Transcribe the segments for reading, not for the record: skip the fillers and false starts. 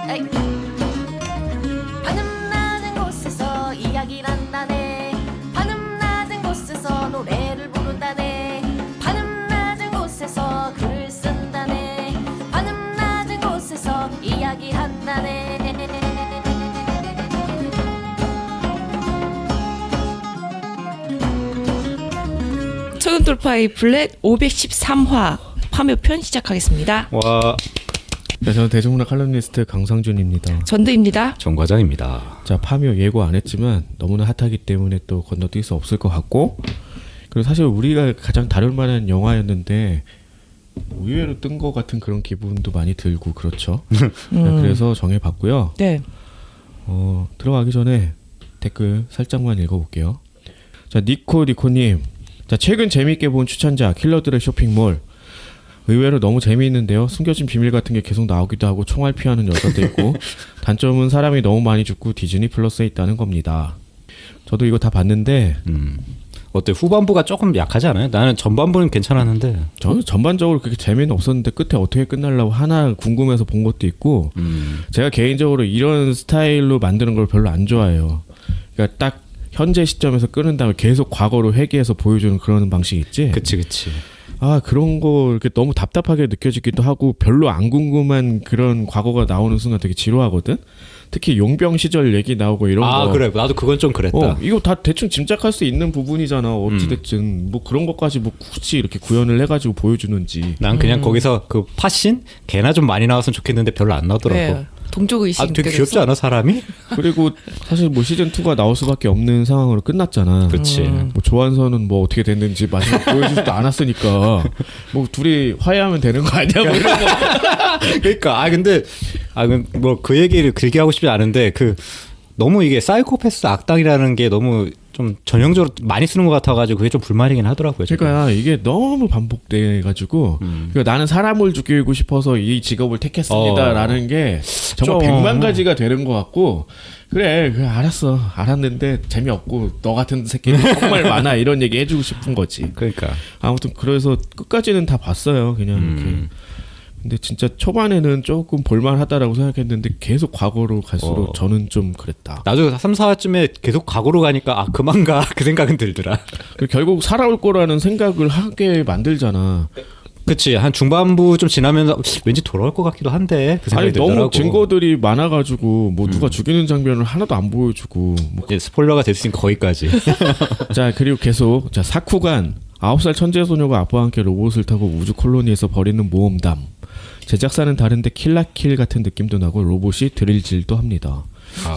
에이. 하늘 낮은 곳에서 이야기를 한다네. 하늘 낮은 곳에서 노래를 부른다네. 하늘 낮은 곳에서 글을 쓴다네. 하늘 낮은 곳에서 이야기한다네. 초급 돌파의 블랙 513화 파묘편 시작하겠습니다. 와, 네, 저는 대중문화 칼럼니스트 강상준입니다. 전두입니다. 정 과장입니다. 자, 파묘 예고 안 했지만 너무나 핫하기 때문에 또 건너뛸 수 없을 것 같고, 그리고 사실 우리가 가장 다룰 만한 영화였는데 의외로 뜬 것 같은 그런 기분도 많이 들고 그렇죠. 자, 그래서 정해봤고요. 네. 들어가기 전에 댓글 살짝만 읽어볼게요. 자, 니코님. 자, 최근 재미있게 본 추천자 킬러들의 쇼핑몰. 의외로 너무 재미있는데요. 숨겨진 비밀 같은 게 계속 나오기도 하고 총알 피하는 여자도 있고 단점은 사람이 너무 많이 죽고 디즈니 플러스에 있다는 겁니다. 저도 이거 다 봤는데 어때? 후반부가 조금 약하지 않아요? 나는 전반부는 괜찮았는데. 저는 전반적으로 그렇게 재미는 없었는데 끝에 어떻게 끝날라고 하나 궁금해서 본 것도 있고 제가 개인적으로 이런 스타일로 만드는 걸 별로 안 좋아해요. 그러니까 딱 현재 시점에서 끄는 다음에 계속 과거로 회귀해서 보여주는 그런 방식 있지? 그치. 아, 그런 거 이렇게 너무 답답하게 느껴지기도 하고 별로 안 궁금한 그런 과거가 나오는 순간 되게 지루하거든. 특히 용병 시절 얘기 나오고 이런 거. 아, 그래. 나도 그건 좀 그랬다. 이거 다 대충 짐작할 수 있는 부분이잖아. 어찌됐든 뭐 그런 것까지 뭐 굳이 이렇게 구현을 해가지고 보여주는지. 난 그냥 거기서 그 파신 걔나 좀 많이 나왔으면 좋겠는데 별로 안 나오더라고. 네. 동족 의식. 아, 되게 귀엽지 않아 사람이? 그리고 사실 뭐 시즌 2가 나올 수밖에 없는 상황으로 끝났잖아. 그렇지. 뭐 조한선은 뭐 어떻게 됐는지 마지막 보여주지도 않았으니까 뭐 둘이 화해하면 되는 거 아니야? 뭐 이런 거. 그러니까 근데 뭐 그 얘기를 길게 하고 싶지 않은데 그 너무 이게 사이코패스 악당이라는 게 너무 좀 전형적으로 많이 쓰는 것 같아가지고 그게 좀 불만이긴 하더라고요. 그러니까 이게 너무 반복돼가지고 그러니까 나는 사람을 죽이고 싶어서 이 직업을 택했습니다라는 게 정말 좀. 100만 가지가 되는 것 같고 그래 알았어 알았는데 재미없고 너 같은 새끼 정말 많아 이런 얘기 해주고 싶은 거지. 그러니까 아무튼 그래서 끝까지는 다 봤어요 그냥 이렇게. 근데 진짜 초반에는 조금 볼만하다라고 생각했는데 계속 과거로 갈수록 저는 좀 그랬다. 나도 3, 4화쯤에 계속 과거로 가니까 아 그만 가 그 생각은 들더라. 결국 살아올 거라는 생각을 하게 만들잖아. 그치 한 중반부 좀 지나면서 왠지 돌아올 것 같기도 한데 그 생각이 아니 들더라고. 너무 증거들이 많아가지고 뭐 누가 죽이는 장면을 하나도 안 보여주고 뭐. 이제 스포일러가 됐으니까 거기까지. 자 그리고 계속 자 사쿠간 9살 천재 소녀가 아빠와 함께 로봇을 타고 우주 콜로니에서 벌이는 모험담. 제작사는 다른데 킬라킬 같은 느낌도 나고 로봇이 드릴질도 합니다.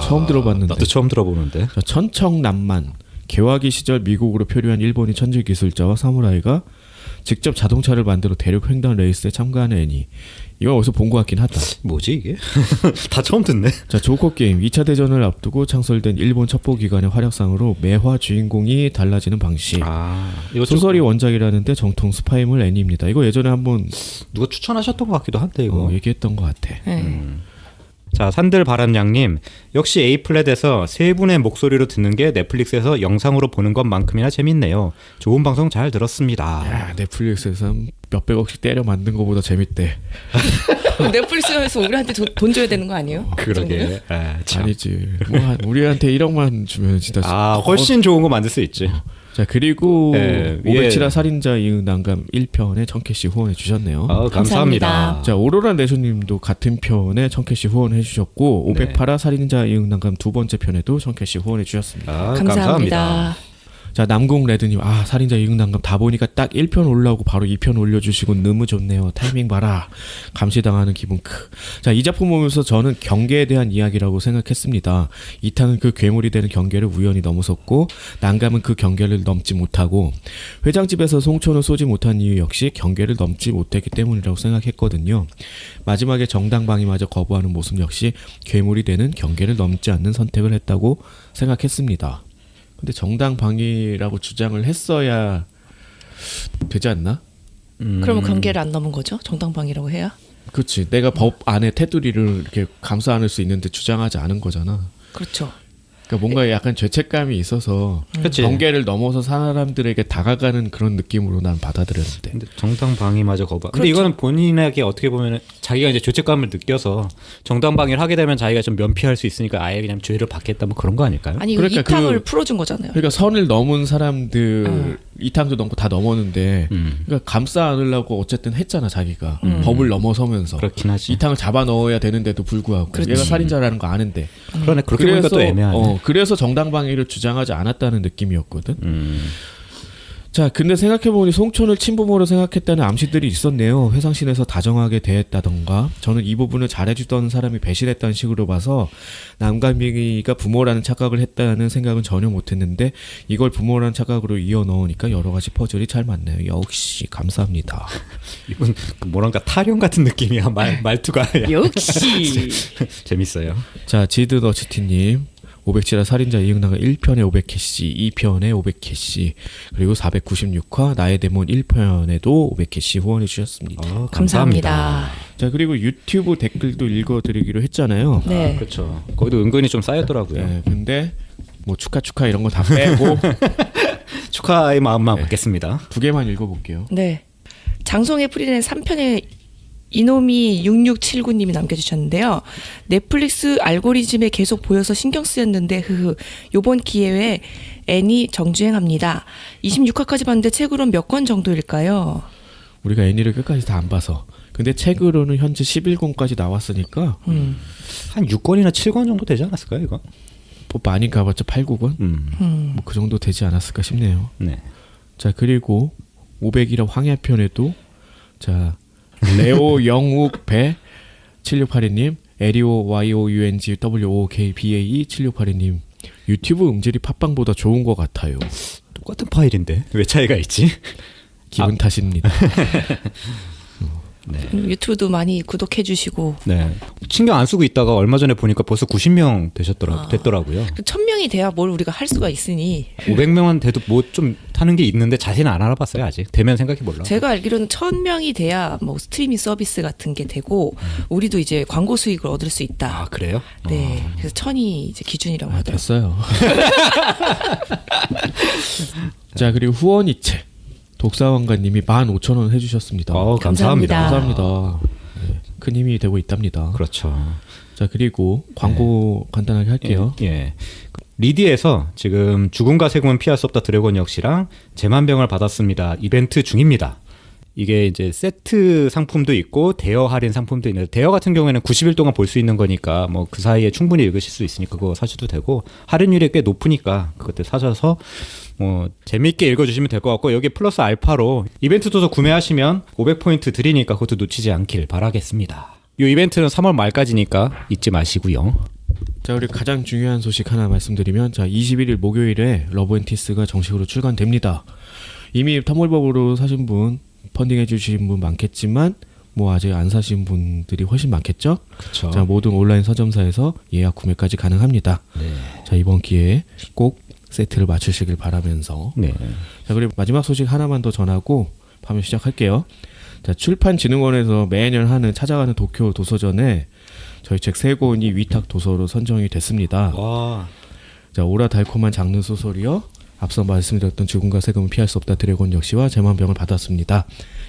처음 들어봤는데. 나도 처음 들어보는데. 자, 천청남만 개화기 시절 미국으로 표류한 일본인 천재 기술자와 사무라이가 직접 자동차를 만들어 대륙 횡단 레이스에 참가하는 애니. 이거 어디서 본 것 같긴 하다. 뭐지 이게? 다 처음 듣네. 자, 조커 게임 2차 대전을 앞두고 창설된 일본 첩보기관의 활약상으로 매화 주인공이 달라지는 방식. 이거 소설이 원작이라는데 정통 스파이물 애니입니다. 이거 예전에 한번 누가 추천하셨던 것 같기도 한데 이거. 얘기했던 것 같아. 자 산들바람양님 역시 A플랫에서 세 분의 목소리로 듣는 게 넷플릭스에서 영상으로 보는 것만큼이나 재밌네요. 좋은 방송 잘 들었습니다. 야, 넷플릭스에서 몇백억씩 때려 만든 것보다 재밌대. 넷플릭스에서 우리한테 돈 줘야 되는 거 아니에요? 그러게. 아니지. 뭐 우리한테 1억만 주면 진짜 훨씬 좋은 거 만들 수 있지. 자 그리고 네, 507화 살인자 이응 난감 1편에 1000캐시 후원해 주셨네요. 감사합니다. 자 오로라 내수님도 같은 편에 1000캐시 후원해 주셨고 508화 살인자 이응 난감 두 번째 편에도 1000캐시 후원해 주셨습니다. 감사합니다. 자 남궁 레드님 살인자 이응 난감 다 보니까 딱 1편 올라오고 바로 2편 올려주시고 너무 좋네요. 타이밍 봐라. 감시당하는 기분 크. 자 이 작품 보면서 저는 경계에 대한 이야기라고 생각했습니다. 이탄은 그 괴물이 되는 경계를 우연히 넘어섰고 난감은 그 경계를 넘지 못하고 회장집에서 송초는 쏘지 못한 이유 역시 경계를 넘지 못했기 때문이라고 생각했거든요. 마지막에 정당방위마저 거부하는 모습 역시 괴물이 되는 경계를 넘지 않는 선택을 했다고 생각했습니다. 근데 정당방위라고 주장을 했어야 되지 않나? 그러면 경계를 안 넘은 거죠? 정당방위라고 해야? 그렇지. 내가 법 안에 테두리를 이렇게 감싸 안을 수 있는데 주장하지 않은 거잖아. 그렇죠. 그러니까 뭔가 약간 죄책감이 있어서 그치. 경계를 넘어서 사람들에게 다가가는 그런 느낌으로 난 받아들였는데. 근데 정당방위마저 거부. 근데 그렇죠. 이거는 본인에게 어떻게 보면 자기가 이제 죄책감을 느껴서 정당방위를 하게 되면 자기가 좀 면피할 수 있으니까 아예 그냥 죄를 받겠다 뭐 그런 거 아닐까요? 아니 그러니까 이탕을 그- 풀어준 거잖아요. 그러니까 선을 넘은 사람들 이탕도 넘고 다 넘었는데 그러니까 감싸 안으려고 어쨌든 했잖아 자기가 법을 넘어서면서 그렇긴 하지. 이탕을 잡아 넣어야 되는데도 불구하고 그렇지. 얘가 살인자라는 거 아는데 그러네. 그렇게 보니까 또 애매하네. 그래서 정당방위를 주장하지 않았다는 느낌이었거든. 음. 자, 근데 생각해보니 송촌을 친부모로 생각했다는 암시들이 있었네요. 회상신에서 다정하게 대했다던가. 저는 이 부분을 잘해주던 사람이 배신했다는 식으로 봐서 남강민이가 부모라는 착각을 했다는 생각은 전혀 못했는데 이걸 부모라는 착각으로 이어 넣으니까 여러 가지 퍼즐이 잘 맞네요. 역시 감사합니다. 이건 그 뭐랄까 타령 같은 느낌이야. 말투가 역시 재밌어요. 자, 지드너치티님. 507화 살인자 이응나가 1편에 500캐시, 2편에 500캐시, 그리고 496화 나의 데몬 1편에도 500캐시 후원해 주셨습니다. 감사합니다. 자, 그리고 유튜브 댓글도 읽어드리기로 했잖아요. 네. 그렇죠. 거기도 은근히 좀 쌓였더라고요. 네, 근데 뭐 축하 이런 거 다 빼고 축하의 마음만 받겠습니다. 두 개만 읽어볼게요. 네. 장송의 프리랜 3편에 이놈이 6679님이 남겨주셨는데요. 넷플릭스 알고리즘에 계속 보여서 신경 쓰였는데 요번 기회에 애니 정주행합니다. 26화까지 봤는데 책으로는 몇 권 정도일까요? 우리가 애니를 끝까지 다 안 봐서. 근데 책으로는 현재 11권까지 나왔으니까 한 6권이나 7권 정도 되지 않았을까요, 이거? 뭐 많이 가봤자 8, 9권? 뭐 그 정도 되지 않았을까 싶네요. 네. 자, 그리고 500이라 황야편에도 자 레오 영욱 배 7682님, 에리오 YOUNG WOKBAE 7682님 유튜브 음질이 팟빵보다 좋은 것 같아요. 똑같은 파일인데 왜 차이가 있지? 기분 탓입니다. 네. 유튜브도 많이 구독해주시고 네. 신경 안 쓰고 있다가 얼마 전에 보니까 벌써 90명 됐더라고요. 1000명이 돼야 뭘 우리가 할 수가 있으니 500명은 돼도 뭐 좀 타는 게 있는데 자세히는 안 알아봤어요 아직. 되면 생각해 볼라. 제가 알기로는 1000명이 돼야 뭐 스트리밍 서비스 같은 게 되고 우리도 이제 광고 수익을 얻을 수 있다. 아 그래요? 네, 그래서 1000이 이제 기준이라고 아, 하더라고요. 됐어요. 자, 그리고 후원이체 독사왕가님이 15,000원 해주셨습니다. 감사합니다. 감사합니다. 네, 큰 힘이 되고 있답니다. 그렇죠. 자, 그리고 광고 간단하게 할게요. 예. 리디에서 지금 죽음과 세금은 피할 수 없다 드래곤 역시랑 재만병을 받았습니다. 이벤트 중입니다. 이게 이제 세트 상품도 있고 대여 할인 상품도 있는데 대여 같은 경우에는 90일 동안 볼 수 있는 거니까 뭐 그 사이에 충분히 읽으실 수 있으니까 그거 사셔도 되고 할인율이 꽤 높으니까 그것들 사셔서 뭐 재밌게 읽어주시면 될 것 같고 여기 플러스 알파로 이벤트 도서 구매하시면 500포인트 드리니까 그것도 놓치지 않길 바라겠습니다. 이 이벤트는 3월 말까지니까 잊지 마시고요. 자, 그리고 가장 중요한 소식 하나 말씀드리면 자, 21일 목요일에 러브앤티스가 정식으로 출간됩니다. 이미 텀블벅으로 사신 분 펀딩해 주신 분 많겠지만 뭐 아직 안 사신 분들이 훨씬 많겠죠? 그렇죠. 자, 모든 온라인 서점사에서 예약 구매까지 가능합니다. 네. 자, 이번 기회에 꼭 세트를 맞추시길 바라면서 네. 자, 그리고 마지막 소식 하나만 더 전하고 파면 시작할게요. 자, 출판진흥원에서 매년 하는 찾아가는 도쿄 도서전에 저희 책 3권이 위탁 도서로 선정이 됐습니다. 와. 자, 오라 달콤한 장르 소설이요. 앞서 말씀드렸던 죽음과 세금은 피할 수 없다 드래곤 역시와 제만병을 받았습니다.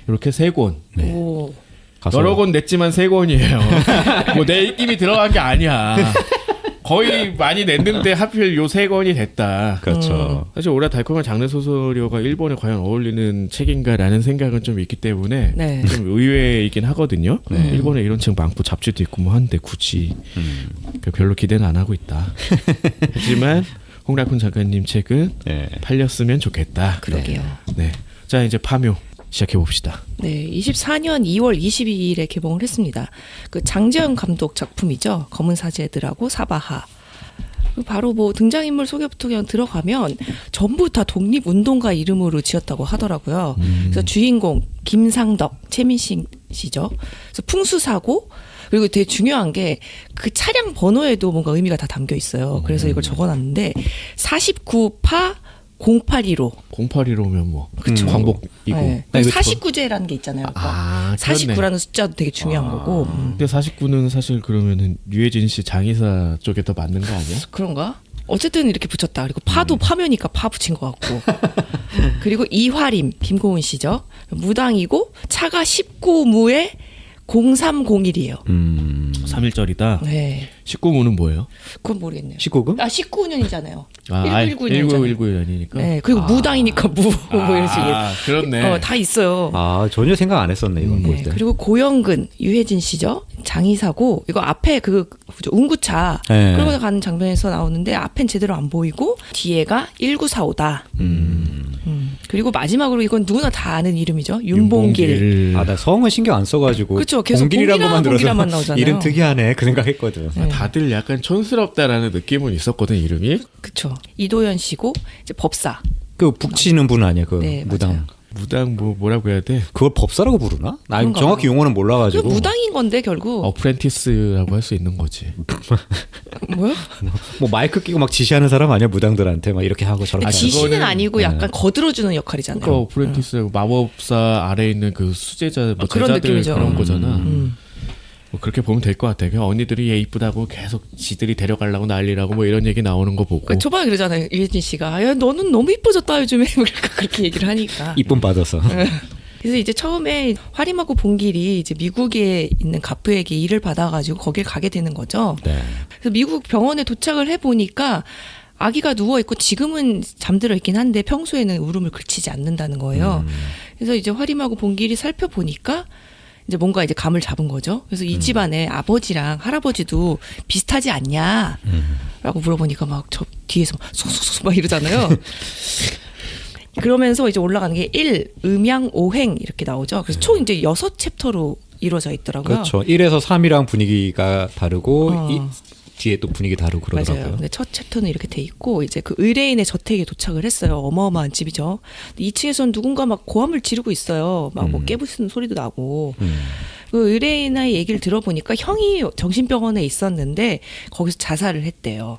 이렇게 3권. 네. 오, 여러 권 냈지만 3권이에요. 뭐 내 입김이 들어간 게 아니야. 거의 많이 냈는데 하필 요 3권이 됐다. 그렇죠. 사실 오라 달콤한 장르 소설이어가 일본에 과연 어울리는 책인가라는 생각은 좀 있기 때문에 네. 좀 의외이긴 하거든요. 일본에 이런 책 많고 잡지도 있고 뭐 한데 굳이 별로 기대는 안 하고 있다. 하지만 홍락훈 작가님 책은 네. 팔렸으면 좋겠다. 그러게요. 네. 자, 이제 파묘 시작해 봅시다. 네, 24년 2월 22일에 개봉을 했습니다. 그 장재현 감독 작품이죠. 검은 사제들하고 사바하. 바로 뭐 등장인물 소개부터 그냥 들어가면 전부 다 독립운동가 이름으로 지었다고 하더라고요. 그래서 주인공 김상덕, 최민식 씨죠. 그래서 풍수사고 그리고 되게 중요한 게 그 차량 번호에도 뭔가 의미가 다 담겨 있어요. 그래서 이걸 적어놨는데 49파 0815. 0815면 뭐 그쵸. 광복이고. 네. 아, 이거 49제라는 게 있잖아요. 아, 49라는 숫자도 되게 중요한 거고. 근데 49는 사실 그러면은 류혜진 씨 장의사 쪽에 더 맞는 거 아니야? 그런가? 어쨌든 이렇게 붙였다. 그리고 파도 파면이니까 파 붙인 것 같고. 그리고 이화림 김고은 씨죠. 무당이고 차가 19무에 0301이에요. 3일절이다. 네. 19무는 뭐예요? 그건 모르겠네요. 19금? 아 19년이잖아요. 아, 1919년이잖아요. 1919년이니까. 네. 그리고 무당이니까 무 뭐 이런 식으로. 그렇네. 다 있어요. 아 전혀 생각 안 했었네 이건 볼 네, 때. 그리고 고영근, 유혜진 씨죠. 장의사고 이거 앞에 그 운구차 네. 끌고 가는 장면에서 나오는데 앞엔 제대로 안 보이고 뒤에가 1945다. 그리고 마지막으로 이건 누구나 다 아는 이름이죠. 윤봉길. 아 나 성은 신경 안 써가지고 그쵸, 계속 봉길이란 것만 들어서 봉길이라만 나오잖아요. 이름 특이하네 그 생각했거든. 네. 다들 약간 촌스럽다라는 느낌은 있었거든 이름이. 그쵸. 이도현 씨고 이제 법사. 그 북치는 분 아니야 그 네, 무당. 맞아요. 무당 뭐라고 해야 돼? 그걸 법사라고 부르나? 나 그런가 정확히 봐요. 용어는 그 몰라가지고. 무당인 건데 결국 어프렌티스라고 할 수 있는 거지. 뭐요? 뭐 마이크 끼고 막 지시하는 사람 아니야 무당들한테 막 이렇게 하고 저렇게. 근데 하고. 지시는 그거는- 아니고 약간 거들어주는 역할이잖아요. 그러니까 어프렌티스 마법사 아래에 있는 그 수제자 뭐 그런 제자들 느낌이죠. 그런 거잖아. 음. 뭐 그렇게 보면 될 것 같아. 그냥 언니들이 얘 이쁘다고 계속 지들이 데려가려고 난리라고 뭐 이런 얘기 나오는 거 보고. 그러니까 초반에 그러잖아요. 유혜진 씨가 야 너는 너무 이뻐졌다 요즘에 그러니까 그렇게 얘기를 하니까. 이쁨 받아서. 그래서 이제 처음에 화림하고 봉길이 이제 미국에 있는 가프에게 일을 받아가지고 거길 가게 되는 거죠. 네. 그래서 미국 병원에 도착을 해 보니까 아기가 누워 있고 지금은 잠들어 있긴 한데 평소에는 울음을 그치지 않는다는 거예요. 그래서 이제 화림하고 봉길이 살펴보니까 이제 뭔가 이제 감을 잡은 거죠. 그래서 이 집안에 아버지랑 할아버지도 비슷하지 않냐? 라고 물어보니까 막 저 뒤에서 막 쏙쏙쏙 막 이러잖아요. 그러면서 이제 올라가는 게 1, 음양, 오행 이렇게 나오죠. 그래서 총 이제 6챕터로 이루어져 있더라고요. 그렇죠. 1에서 3이랑 분위기가 다르고 어. 뒤에 또 분위기 다르고 맞아요. 그러더라고요. 근데 첫 챕터는 이렇게 돼 있고 이제 그 의뢰인의 저택에 도착을 했어요. 어마어마한 집이죠. 2층에서는 누군가 막 고함을 지르고 있어요. 막 뭐 깨부수는 소리도 나고. 그 의뢰인의 얘기를 들어보니까 형이 정신병원에 있었는데 거기서 자살을 했대요.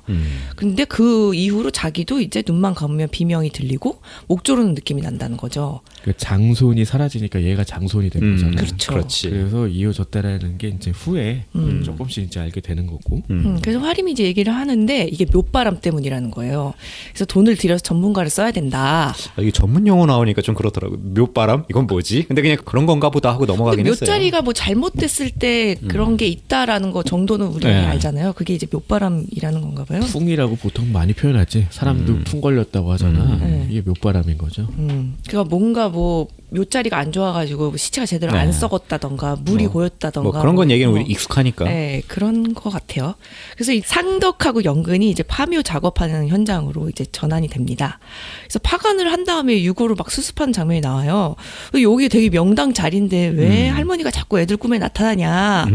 근데 그 이후로 자기도 이제 눈만 감으면 비명이 들리고 목 조르는 느낌이 난다는 거죠. 그 장손이 사라지니까 얘가 장손이 된 거잖아. 그렇죠. 그렇지. 그래서 이어졌다라는 게 이제 후에 조금씩 이제 알게 되는 거고. 그래서 화림이 이제 얘기를 하는데 이게 묘바람 때문이라는 거예요. 그래서 돈을 들여서 전문가를 써야 된다. 아, 이게 전문 용어 나오니까 좀 그렇더라고요. 묘바람? 이건 뭐지? 근데 그냥 그런 건가 보다 하고 넘어가긴 근데 했어요. 묘자리가 뭐 잘못됐을 때 그런 게 있다라는 거 정도는 우리가 네. 알잖아요. 그게 이제 묘바람이라는 건가 봐요. 풍이라고 보통 많이 표현하지. 사람도 풍 걸렸다고 하잖아. 네. 이게 묘바람인 거죠. 그러니까 뭔가 뭐 묘자리가 안 좋아가지고 시체가 제대로 네. 안 썩었다던가 물이 고였다던가 뭐 그런 건 얘기는 우리 뭐. 익숙하니까. 네, 그런 것 같아요. 그래서 이 상덕하고 영근이 이제 파묘 작업하는 현장으로 이제 전환이 됩니다. 그래서 파간을 한 다음에 유골을 막 수습하는 장면이 나와요. 여기 되게 명당 자리인데 왜 할머니가 자꾸 애들 꿈에 나타나냐.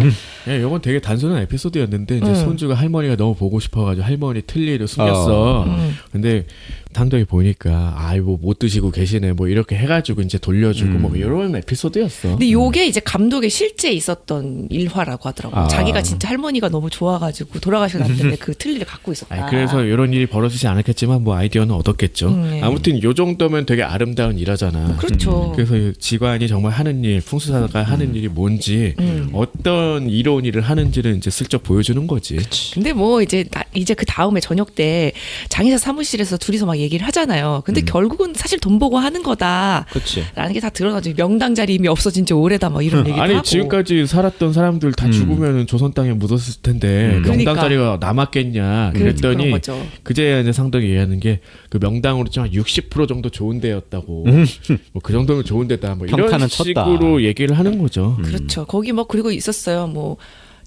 예, 이건 되게 단순한 에피소드였는데 이제 손주가 할머니가 너무 보고 싶어가지고 할머니 틀니를 숨겼어. 근데 상덕이 보니까 아이 뭐 못 드시고 계시네 뭐 이렇게 해가지고 이제 돌려주고 뭐 이런 에피소드였어. 근데 요게 이제 감독의 실제 있었던 일화라고 하더라고요. 아. 자기가 진짜 할머니가 너무 좋아가지고 돌아가시고 난 다음에 그 틀니를 갖고 있었다. 아니, 그래서 이런 일이 벌어지지 않았겠지만 뭐 아이디어는 얻었겠죠. 네. 아무튼 요 정도면 되게 아름다운 일하잖아. 그렇죠. 그래서 이 직관이 정말 하는 일, 풍수사가 하는 일이 뭔지 어떤 이로운 일을 하는지를 이제 슬쩍 보여주는 거지. 근데 뭐 이제 이제 그 다음에 저녁 때 장의사 사무실에서 둘이서 막 얘기를 하잖아요. 근데 결국은 사실 돈 보고 하는 거다. 그렇지. 라는 게 다 드러나죠. 명당 자리 이미 없어진 지 오래다 뭐 이런 얘기도 아니 하고. 지금까지 살았던 사람들 다 죽으면 조선 땅에 묻었을 텐데 그러니까. 명당 자리가 남았겠냐 그랬더니 그런 거죠. 그제야 이제 상덕이 얘기하는 게 그 명당으로 치면 60% 정도 좋은 데였다고 뭐 그 정도면 좋은 데다 뭐 이런 평탄은 쳤다. 식으로 얘기를 하는 거죠. 그렇죠. 거기 뭐 그리고 있었어요. 뭐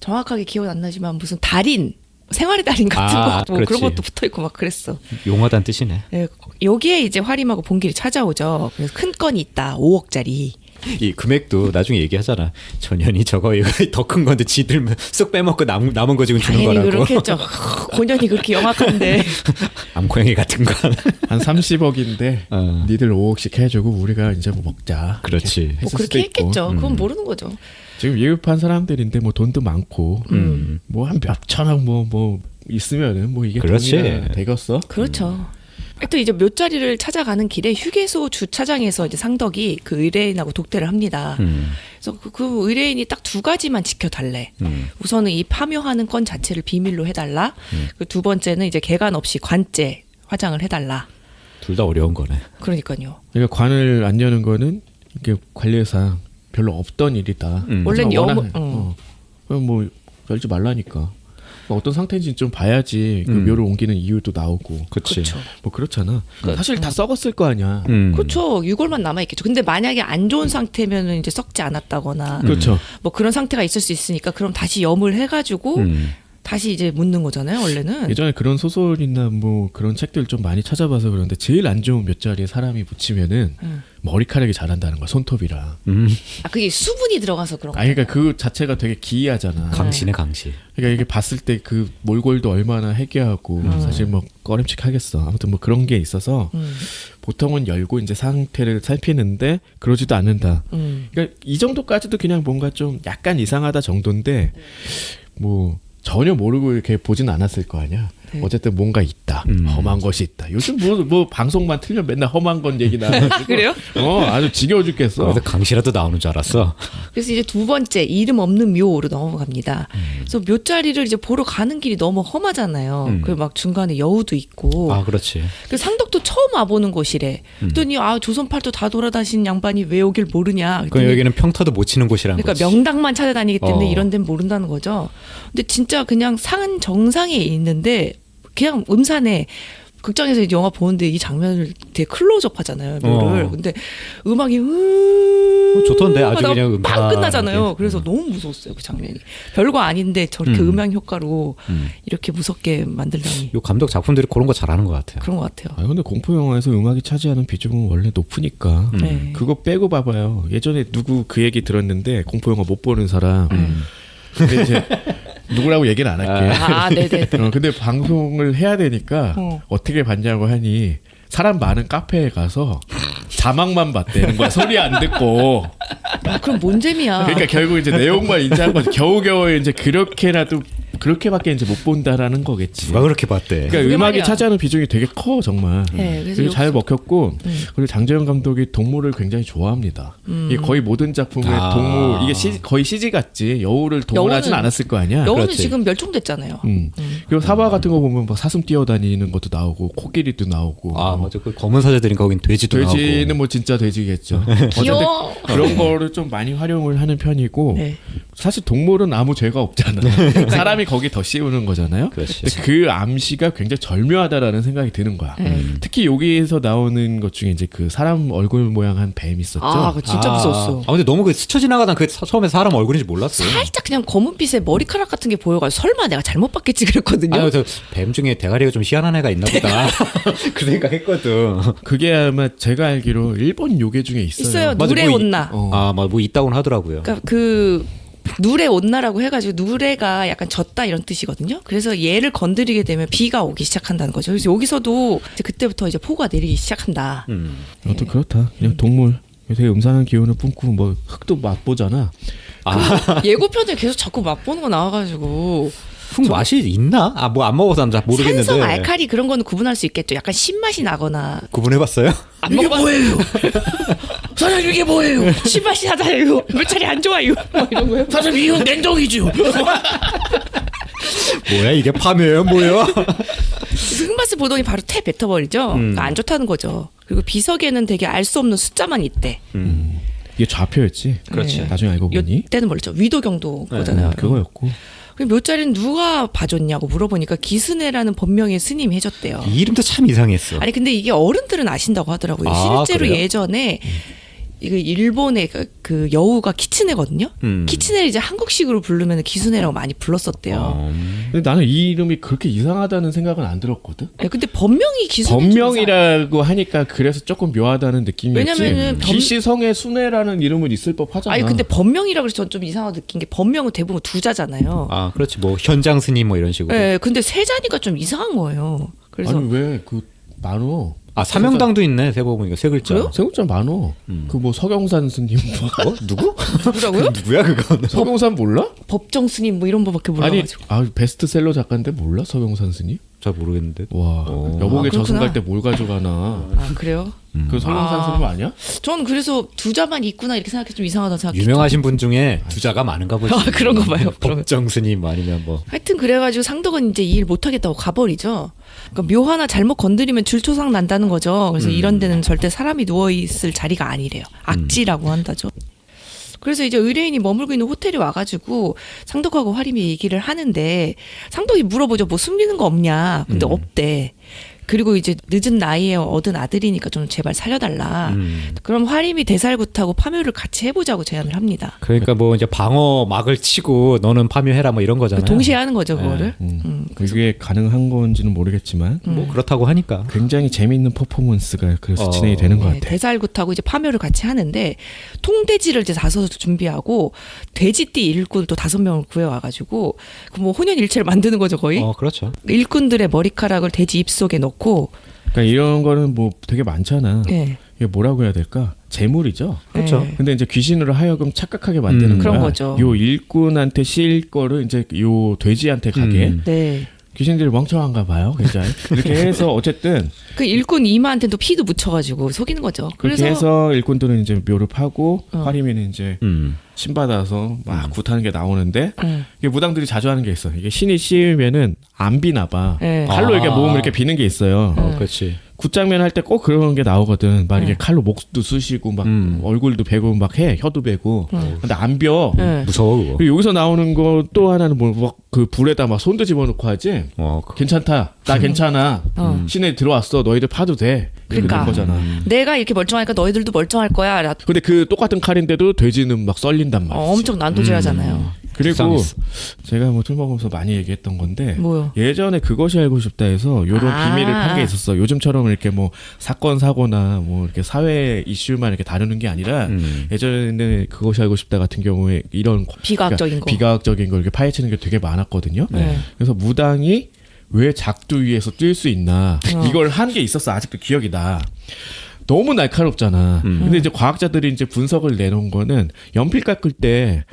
정확하게 기억은 안 나지만 무슨 달인 생활의 달인 같은 아, 거 뭐 그런 그렇지. 것도 붙어 있고 막 그랬어. 용하다는 뜻이네. 네, 여기에 이제 화림하고 봉길이 찾아오죠. 그래서 큰 건이 있다. 5억짜리. 이 금액도 나중에 얘기하잖아. 전현이 저거 이거 더 큰 건데 지들 쓱 빼먹고 남은 거 지금 주는 당연히 거라고. 그렇겠죠. 곤연이 그렇게 영악한데. 암고양이 같은 거. 한 30억인데 어. 니들 5억씩 해주고 우리가 이제 뭐 먹자. 그렇지. 이렇게 뭐 했을 그렇게 수도 있고. 했겠죠. 그건 모르는 거죠. 지금 예급한 사람들인데 뭐 돈도 많고 뭐 한 몇 천억 뭐 있으면은 뭐 이게 그렇지. 돈이나 되겠어? 그렇죠. 하여튼 이제 묘자리를 찾아가는 길에 휴게소 주차장에서 이제 상덕이 그 의뢰인하고 독대를 합니다. 그래서 그 의뢰인이 딱 두 가지만 지켜달래. 우선은 이 파묘하는 건 자체를 비밀로 해달라. 그 두 번째는 이제 개간 없이 관제 화장을 해달라. 둘 다 어려운 거네. 그러니까요. 그러니까 관을 안 여는 거는 이게 관례상 별로 없던 일이다. 원래는 원하는- 그럼 뭐 열지 말라니까. 뭐 어떤 상태인지 좀 봐야지 그 묘를 옮기는 이유도 나오고. 그치. 그렇죠. 뭐 그렇잖아. 사실 다 썩었을 거 아니야. 그렇죠. 유골만 남아 있겠죠. 근데 만약에 안 좋은 상태면은 이제 썩지 않았다거나 그렇죠. 뭐 그런 상태가 있을 수 있으니까 그럼 다시 염을 해가지고 다시 이제 묻는 거잖아요. 원래는. 예전에 그런 소설이나 뭐 그런 책들 좀 많이 찾아봐서 그런데 제일 안 좋은 몇 자리에 사람이 붙이면은 머리카락이 자란다는 거야, 손톱이랑. 아 그게 수분이 들어가서 그런 거. 아니 그러니까 그 자체가 되게 기이하잖아. 강시네 강시. 그러니까 이게 봤을 때 그 몰골도 얼마나 해괴하고 사실 뭐 꺼림칙하겠어. 아무튼 뭐 그런 게 있어서 보통은 열고 이제 상태를 살피는데 그러지도 않는다. 그러니까 이 정도까지도 그냥 뭔가 좀 약간 이상하다 정도인데 뭐 전혀 모르고 이렇게 보진 않았을 거 아니야. 네. 어쨌든 뭔가 있다. 험한 것이 있다. 요즘 뭐 방송만 틀면 맨날 험한 건 얘기 나와가지고. 그래요? 아주 지겨워 죽겠어. 그래서 강시라도 나오는 줄 알았어. 그래서 이제 두 번째 이름 없는 묘로 넘어갑니다. 그래서 묘자리를 이제 보러 가는 길이 너무 험하잖아요. 그리고 막 중간에 여우도 있고. 아 그렇지. 그 상덕도 처음 와보는 곳이래. 그랬더니 아 조선팔도 다 돌아다니는 양반이 왜 여길 모르냐. 그 그랬더니 여기는 평타도 못 치는 곳이라는 그러니까 거지. 명당만 찾아다니기 때문에 어. 이런 데는 모른다는 거죠. 근데 진짜 그냥 산 정상에 있는데 그냥 음산에 극장에서 이제 영화 보는데 이 장면을 되게 클로즈업 하잖아요. 묘를. 어. 근데 음악이 좋던데 아주 하다가 그냥 빵 음산하게. 끝나잖아요. 그래서 너무 무서웠어요. 그 장면이. 별거 아닌데 저렇게 음향 효과로 이렇게 무섭게 만들다니. 요 감독 작품들이 그런 거 잘하는 것 같아요. 그런 것 같아요. 아 근데 공포 영화에서 음악이 차지하는 비중은 원래 높으니까 네. 그거 빼고 봐봐요. 예전에 누구 그 얘기 들었는데 공포 영화 못 보는 사람. 근데 이제 누구라고 얘기는 안 할게. 아, 네네. 근데 방송을 해야 되니까 어떻게 봤냐고 하니 사람 많은 카페에 가서 자막만 봤대는 거야. 소리 안 듣고. 그럼 뭔 재미야. 그러니까 결국 이제 내용만 인지한 거지. 겨우겨우 이제 그렇게라도 그렇게밖에 이제 못 본다라는 거겠지. 누가 그렇게 봤대? 그러니까 그게 음악이 말이야. 차지하는 비중이 되게 커 정말. 네, 그래서 잘 먹혔고 그리고 장재현 감독이 동물을 굉장히 좋아합니다. 이게 거의 모든 작품에 아. 동물 이게 거의 CG 같지 여우를 동물하진 여우는- 않았을 거 아니야. 여우는 그렇지. 지금 멸종됐잖아요. 그리고 사바 같은 거 보면 막 사슴 뛰어다니는 것도 나오고 코끼리도 나오고. 아 맞아. 그 검은 사제들인 거긴 돼지도 돼지는 나오고. 뭐 진짜 돼지겠죠. 귀여워. 어쨌든 그런 거를 좀 많이 활용을 하는 편이고 네. 사실 동물은 아무 죄가 없잖아. 사람이 거기 더 씌우는 거잖아요. 그렇지. 근데 그 암시가 굉장히 절묘하다라는 생각이 드는 거야. 특히 여기에서 나오는 것 중에 이제 그 사람 얼굴 모양한 뱀 있었죠. 아, 그거 진짜 무서웠어. 아 근데 너무 그 스쳐 지나가던 그 처음에 사람 얼굴인지 몰랐어. 살짝 그냥 검은빛에 머리카락 같은 게 보여가지고 설마 내가 잘못 봤겠지 그랬거든요. 아유 저뱀 중에 대가리가 좀 희한한 애가 있나 보다. 그 생각했거든. 그게 아마 제가 알기로 일본 요괴 중에 있어요. 있어요. 맞아, 누레 뭐 이- 온나. 아뭐 있다고는 하더라고요. 그러니까 그 누레 온나라고 해가지고 누레가 약간 젖다 이런 뜻이거든요. 그래서 얘를 건드리게 되면 비가 오기 시작한다는 거죠. 그래서 여기서도 이제 그때부터 이제 폭우가 내리기 시작한다. 또 그렇다. 그냥 동물. 되게 음산한 기운을 뿜고 뭐 흙도 맛보잖아. 예고편에 계속 자꾸 맛보는 거 나와가지고 흙 맛이 있나? 아 뭐 안 먹어서 잘 모르겠는데. 산성 알칼리 그런 거는 구분할 수 있겠죠. 약간 신맛이 나거나 구분해봤어요? 안 이게 뭐예요? 사장님 이게 뭐예요? 신맛이 나잖아요. 멸차리 안 좋아요. 뭐 이런 거요. 사실 이건 냉동이죠. 뭐야 이게 파묘예요 뭐예요? 흙맛을 보더니 바로 태 뱉어버리죠. 그러니까 안 좋다는 거죠. 그리고 비석에는 되게 알 수 없는 숫자만 있대. 이게 좌표였지. 그렇지. 나중에 알고 보니. 이때는 몰랐죠. 위도경도 거잖아요. 그거였고. 그럼 묘자리는 누가 봐줬냐고 물어보니까 기스네라는 본명의 스님이 해줬대요. 이 이름도 참 이상했어. 아니 근데 이게 어른들은 아신다고 하더라고요. 아, 실제로 그래요? 예전에 이거 일본의 그 여우가 키츠네거든요. 키츠네를 이제 한국식으로 부르면 기스네라고 많이 불렀었대요. 근데 나는 이 이름이 그렇게 이상하다는 생각은 안 들었거든. 네, 근데 본명이 기스네. 법명이라고 하니까 그래서 조금 묘하다는 느낌이었지. 왜냐면은 기시성의 순애라는 이름은 있을 법하잖아. 아니 근데 본명이라고 해서 전 좀 이상하게 느낀 게 본명은 대부분 두 자잖아요. 아 그렇지 뭐 현장 스님 뭐 이런 식으로. 네, 근데 세 자니까 좀 이상한 거예요. 그래서 아니 왜 그 많어? 아 사명당도 있네 세 보니까 세 글자. 그래요? 세국자 많어. 그 뭐 서경산 스님 뭐 누구? 누구라고요? 누구야 그건? 서경산 몰라? 법정 스님 뭐 이런 거밖에 아니 몰라가지고. 베스트셀러 작가인데 몰라 서경산 스님? 잘 모르겠는데. 와 여복에 아, 저승 그렇구나. 갈 때 뭘 가져가나? 아 그래요? 그 성형산 스님 아니야? 전 그래서 두자만 있구나 이렇게 생각해 좀 이상하다 생각했죠. 유명하신 분 중에 두자가 많은가 보지. 아, 그런가 봐요. 그러면. 법정 스님 아니면 뭐. 하여튼 그래가지고 상덕은 이제 이 일 못하겠다고 가버리죠. 그러니까 묘 하나 잘못 건드리면 줄초상 난다는 거죠. 그래서 이런 데는 절대 사람이 누워 있을 자리가 아니래요. 악지라고 한다죠. 그래서 이제 의뢰인이 머물고 있는 호텔에 와가지고 상덕하고 화림이 얘기를 하는데 상덕이 물어보죠. 뭐 숨기는 거 없냐. 근데 없대. 그리고 이제 늦은 나이에 얻은 아들이니까 좀 제발 살려달라. 그럼 화림이 대살굿하고 파묘를 같이 해보자고 제안을 합니다. 그러니까 뭐 이제 방어 막을 치고 너는 파묘해라 뭐 이런 거잖아요. 동시에 하는 거죠, 그거를. 그게 가능한 건지는 모르겠지만 뭐 그렇다고 하니까. 굉장히 재미있는 퍼포먼스가 그래서 진행이 어, 되는 것 네, 같아. 대살굿하고 이제 파묘를 같이 하는데 통돼지를 이제 5서 준비하고 돼지띠 일꾼 또 5명을 구해와가지고 그 뭐 혼연일체를 만드는 거죠 거의. 그렇죠. 일꾼들의 머리카락을 돼지 입 속에 넣고. 그러니까 이런 거는 뭐 되게 많잖아. 네. 이게 뭐라고 해야 될까? 재물이죠. 그렇죠. 네. 근데 이제 귀신으로 하여금 착각하게 만드는 거야. 그런 거죠. 요 일꾼한테 실 거를 이제 요 돼지한테 가게. 네. 귀신들이 멍청한가 봐요, 굉장히. 이렇게 해서 어쨌든 그 일꾼 이마한테도 피도 묻혀가지고 속이는 거죠. 그렇게 그래서 해서 일꾼들은 이제 묘를 파고 화림이는 이제 음. 신 받아서 막 굿하는 게 나오는데 네. 이게 무당들이 자주 하는 게 있어. 이게 신이 씌우면은 안 비나 봐. 네. 칼로 이렇게 아. 몸을 이렇게 비는 게 있어요. 그렇지. 굿장면 할 때 꼭 그런 게 나오거든. 막 이렇게 칼로 목도 쑤시고 막 얼굴도 베고 막 해. 혀도 베고. 근데 안 벼. 네. 무서워 그거. 그리고 여기서 나오는 거 또 하나는 뭐 그 불에다 막 손도 집어넣고 하지. 괜찮다. 나 괜찮아. 신에 들어왔어. 너희들 파도 돼. 이렇게 그러니까. 된 거잖아. 내가 이렇게 멀쩡하니까 너희들도 멀쩡할 거야. 근데 그 똑같은 칼인데도 돼지는 막 썰린단 말이지. 엄청 난도질하잖아요. 그리고 불쌍했어. 제가 뭐 술 먹으면서 많이 얘기했던 건데 뭐요? 예전에 그것이 알고 싶다 해서 요런 비밀을 판 게 있었어. 요즘처럼 이렇게 뭐 사건 사고나 뭐 이렇게 사회 이슈만 이렇게 다루는 게 아니라 예전에 그것이 알고 싶다 같은 경우에 이런 비과학적인 거. 비과학적인 걸 이렇게 파헤치는 게 되게 많았거든요. 네. 그래서 무당이 왜 작두 위에서 뛸 수 있나 이걸 한 게 있었어. 아직도 기억이 나. 너무 날카롭잖아. 근데 이제 과학자들이 이제 분석을 내놓은 거는 연필 깎을 때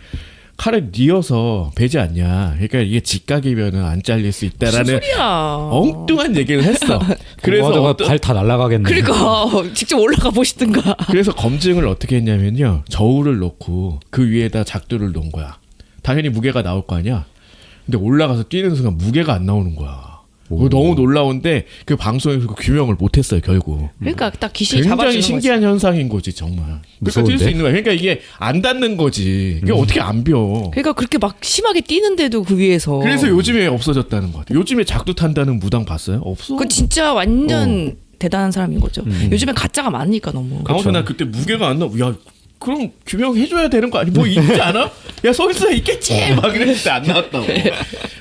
칼을 뉘어서 베지 않냐. 그러니까 이게 직각이면은 안 잘릴 수 무슨 있다라는 소리야? 엉뚱한 얘기를 했어. 그래서 발 다 날라가겠네. 그러니까 직접 올라가 보시든가. 그래서 검증을 어떻게 했냐면요. 저울을 놓고 그 위에다 작두를 놓은 거야. 당연히 무게가 나올 거 아니야. 근데 올라가서 뛰는 순간 무게가 안 나오는 거야. 그거 너무 놀라운데 그 방송에서 그 규명을 못했어요 결국. 그러니까 딱 귀신이 굉장히 잡아주는 신기한 현상인 거지 정말. 그러니까 무서운데? 뛸 수 있는 거야. 그러니까 이게 안 닿는 거지. 이게 어떻게 안 벼? 거지. 그러니까 그렇게 막 심하게 뛰는데도 그 위에서. 그래서 요즘에 없어졌다는 것 같아. 요즘에 작두 탄다는 무당 봤어요? 없어. 그건 진짜 완전 대단한 사람인 거죠. 요즘에 가짜가 많으니까 너무. 아무튼 나 그때 무게가 안 나. 야 그럼 규명해줘야 되는 거 아니? 뭐 있지 않아? 야 서울서 있겠지. 막 이랬는데 안 나왔다고.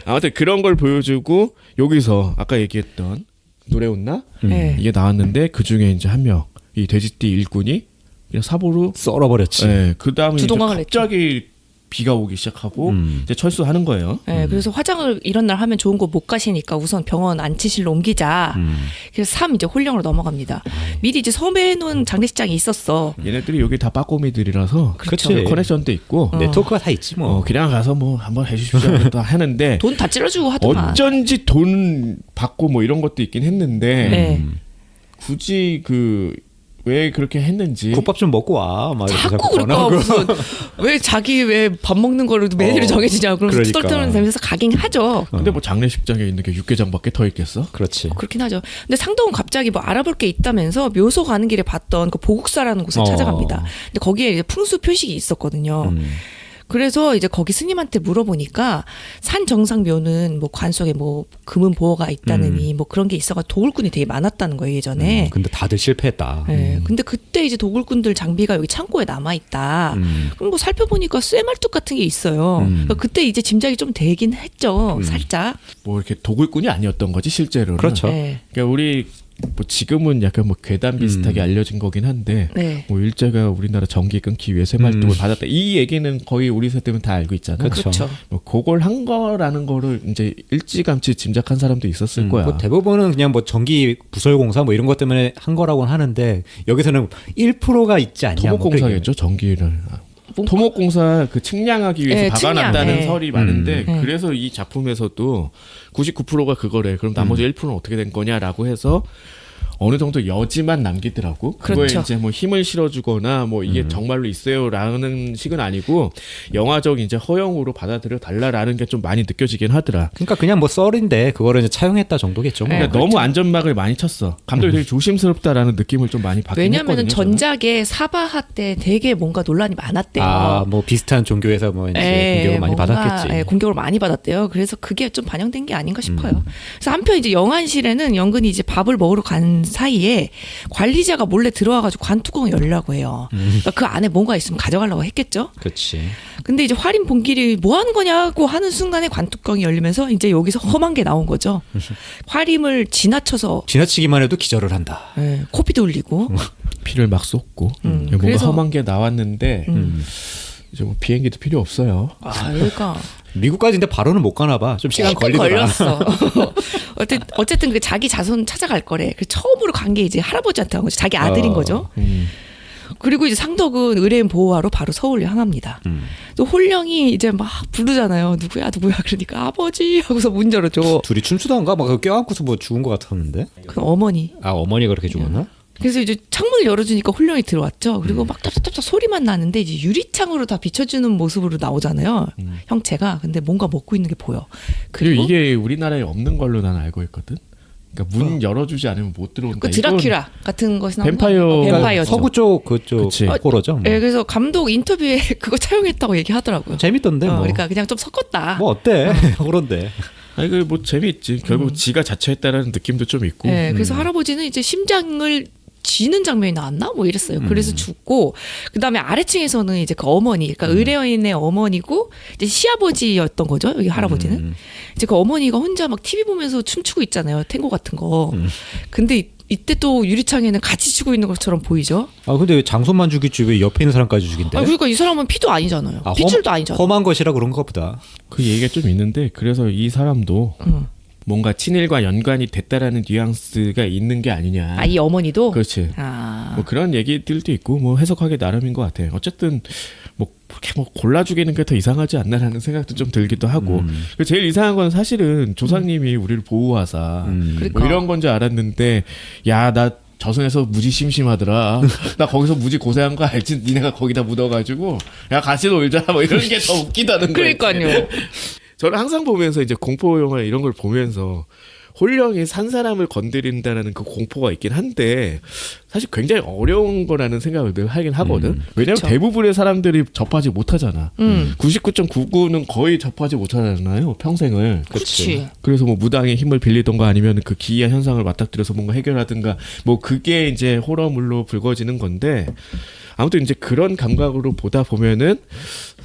아무튼 그런 걸 보여주고 여기서 아까 얘기했던 노래 웃나? 네. 이게 나왔는데 그 중에 이제 한 명 이 돼지띠 일꾼이 그냥 사보로 썰어버렸지. 네, 그 다음에 주동강을 갑자기 비가 오기 시작하고 이제 철수하는 거예요. 네, 그래서 화장을 이런 날 하면 좋은 곳 못 가시니까 우선 병원 안치실로 옮기자. 그래서 3 이제 홀령으로 넘어갑니다. 미리 이제 섭외해놓은 장례식장이 있었어. 얘네들이 여기 다 빠꼬미들이라서 그렇지. 커넥션도 있고 네트워크가 다 있지 뭐. 그냥 가서 뭐 한번 해주십시오 또 하는데 돈 다 찔러주고 하더만. 어쩐지 돈 받고 뭐 이런 것도 있긴 했는데 네. 굳이 그 왜 그렇게 했는지 국밥 좀 먹고 와. 막 이렇게 자꾸 전화하고. 그럴까 무슨 왜 자기 왜 밥 먹는 거를 메뉴를 정해지냐 그러면서 그러니까. 투덜투덜 대면서 가긴 하죠. 근데 뭐 장례식장에 있는 게 육개장밖에 더 있겠어? 그렇지. 그렇긴 하죠. 근데 상동은 갑자기 뭐 알아볼 게 있다면서 묘소 가는 길에 봤던 그 보국사라는 곳을 찾아갑니다. 근데 거기에 이제 풍수 표식이 있었거든요. 그래서 이제 거기 스님한테 물어보니까 산 정상묘는 뭐 관 속에 뭐 금은 보호가 있다느니 뭐 그런 게 있어가 도굴꾼이 되게 많았다는 거예요 예전에. 근데 다들 실패했다. 네, 근데 그때 이제 도굴꾼들 장비가 여기 창고에 남아 있다. 그럼 뭐 살펴보니까 쇠말뚝 같은 게 있어요. 그러니까 그때 이제 짐작이 좀 되긴 했죠, 살짝. 뭐 이렇게 도굴꾼이 아니었던 거지 실제로는. 그렇죠. 네. 그러니까 우리 뭐 지금은 약간 뭐 괴담 비슷하게 알려진 거긴 한데 네. 뭐 일제가 우리나라 전기 끊기 위해 쇠말뚝을 받았다 이 얘기는 거의 우리 세대면 다 알고 있잖아. 그렇죠. 그렇죠. 뭐 그걸 한 거라는 거를 이제 일찌감치 짐작한 사람도 있었을 거야. 뭐 대부분은 그냥 뭐 전기 부설공사 뭐 이런 것 때문에 한 거라고는 하는데 여기서는 1%가 있지 않냐. 뭐 토목공사겠죠 전기를. 토목공사 그 측량하기 위해서 네, 박아놨다는 측량, 네. 설이 많은데 네. 그래서 이 작품에서도 99%가 그거래. 그럼 나머지 1%는 어떻게 된 거냐라고 해서 어느 정도 여지만 남기더라고. 그거에 그렇죠. 이제 뭐 힘을 실어주거나 뭐 이게 정말로 있어요라는 식은 아니고 영화적 이제 허용으로 받아들여 달라라는 게 좀 많이 느껴지긴 하더라. 그러니까 그냥 뭐 썰인데 그거를 이제 차용했다 정도겠죠. 뭐. 네, 그러니까 너무 안전막을 많이 쳤어. 감독이 되게 조심스럽다라는 느낌을 좀 많이 받긴 왜냐하면 했거든요. 저는. 전작의 사바하 때 되게 뭔가 논란이 많았대요. 뭐 비슷한 종교에서 뭐 이제 공격을 많이 뭔가, 받았겠지. 공격을 많이 받았대요. 그래서 그게 좀 반영된 게 아닌가 싶어요. 그래서 한편 이제 영안실에는 연근이 이제 밥을 먹으러 간 사이에 관리자가 몰래 들어와가지고 관뚜껑을 열라고 해요. 그러니까 그 안에 뭔가 있으면 가져가려고 했겠죠. 그렇지. 근데 이제 활인 본길이 뭐 하는 거냐고 하는 순간에 관뚜껑이 열리면서 이제 여기서 험한 게 나온 거죠. 활임을 지나쳐서 지나치기만 해도 기절을 한다. 코피도 흘리고 피를 막 쏟고 뭔가 그래서- 험한 게 나왔는데 이제 뭐 비행기도 필요 없어요. 그러니까 미국까지 근데 바로는 못 가나 봐. 좀 시간 조금 걸리더라. 걸렸어. 어쨌든 그 자기 자손 찾아갈 거래. 그 처음으로 간 게 이제 할아버지한테 간 거죠. 자기 아들인 거죠. 그리고 이제 상덕은 의뢰인 보호하러 바로 서울로 향합니다. 또 홀령이 이제 막 부르잖아요. 누구야 누구야 그러니까 아버지 하고서 문 열어줘. 둘이 춤추던가 막 껴안고서 뭐 죽은 것 같았는데. 그 어머니. 어머니가 그렇게 죽었나? 그래서 이제 창문을 열어주니까 홀령이 들어왔죠. 그리고 막 taptaptap 소리만 나는데 이제 유리창으로 다 비춰주는 모습으로 나오잖아요. 형체가. 근데 뭔가 먹고 있는 게 보여. 그리고 이게 우리나라에 없는 걸로 난 알고 있거든. 그러니까 문 열어주지 않으면 못 들어온다. 그 드라큘라 같은 것이 나오는 뱀파이어. 뱀파이어죠. 서구 쪽 그쪽 그치. 호러죠. 뭐. 예, 그래서 감독 인터뷰에 그거 차용했다고 얘기하더라고요. 재밌던데 뭐. 그러니까 그냥 좀 섞었다. 뭐 어때? 호러인데. 아니 그뭐 재미있지. 결국 지가 자처했다라는 느낌도 좀 있고. 예, 그래서 할아버지는 이제 심장을 쥐는 장면이 나왔나? 뭐 이랬어요. 그래서 죽고, 그 다음에 아래층에서는 이제 그 어머니, 그러니까 의뢰인의 어머니고, 이제 시아버지였던 거죠. 여기 할아버지는. 이제 그 어머니가 혼자 막 TV 보면서 춤추고 있잖아요. 탱고 같은 거. 근데 이때 또 유리창에는 같이 추고 있는 것처럼 보이죠. 근데 왜 장손만 죽이지 왜 옆에 있는 사람까지 죽인대? 그러니까 이 사람은 피도 아니잖아요. 핏줄도 아니잖아요. 험한 것이라 그런가 보다. 그 얘기가 좀 있는데 그래서 이 사람도 뭔가 친일과 연관이 됐다라는 뉘앙스가 있는 게 아니냐. 이 어머니도? 그렇지. 뭐 그런 얘기들도 있고 뭐 해석하기 나름인 것 같아. 어쨌든 뭐 그렇게 뭐 골라 죽이는 게 더 이상하지 않나라는 생각도 좀 들기도 하고. 그리고 제일 이상한 건 사실은 조상님이 우리를 보호하사 그러니까. 뭐 이런 건 줄 알았는데 야 나 저승에서 무지 심심하더라. 나 거기서 무지 고생한 거 알지? 니네가 거기다 묻어가지고 야 같이 놀자. 뭐 이런 게 더 웃기다는 거야. 그러니까요. 저는 항상 보면서 이제 공포 영화 이런 걸 보면서 홀령이 산 사람을 건드린다는 그 공포가 있긴 한데 사실 굉장히 어려운 거라는 생각을 늘 하긴 하거든. 왜냐면 그쵸. 대부분의 사람들이 접하지 못하잖아. 99.99는 거의 접하지 못하잖아요. 평생을. 그렇지. 그래서 뭐 무당의 힘을 빌리던가 아니면 그 기이한 현상을 맞닥뜨려서 뭔가 해결하든가 뭐 그게 이제 호러물로 불거지는 건데 아무튼 이제 그런 감각으로 보다 보면은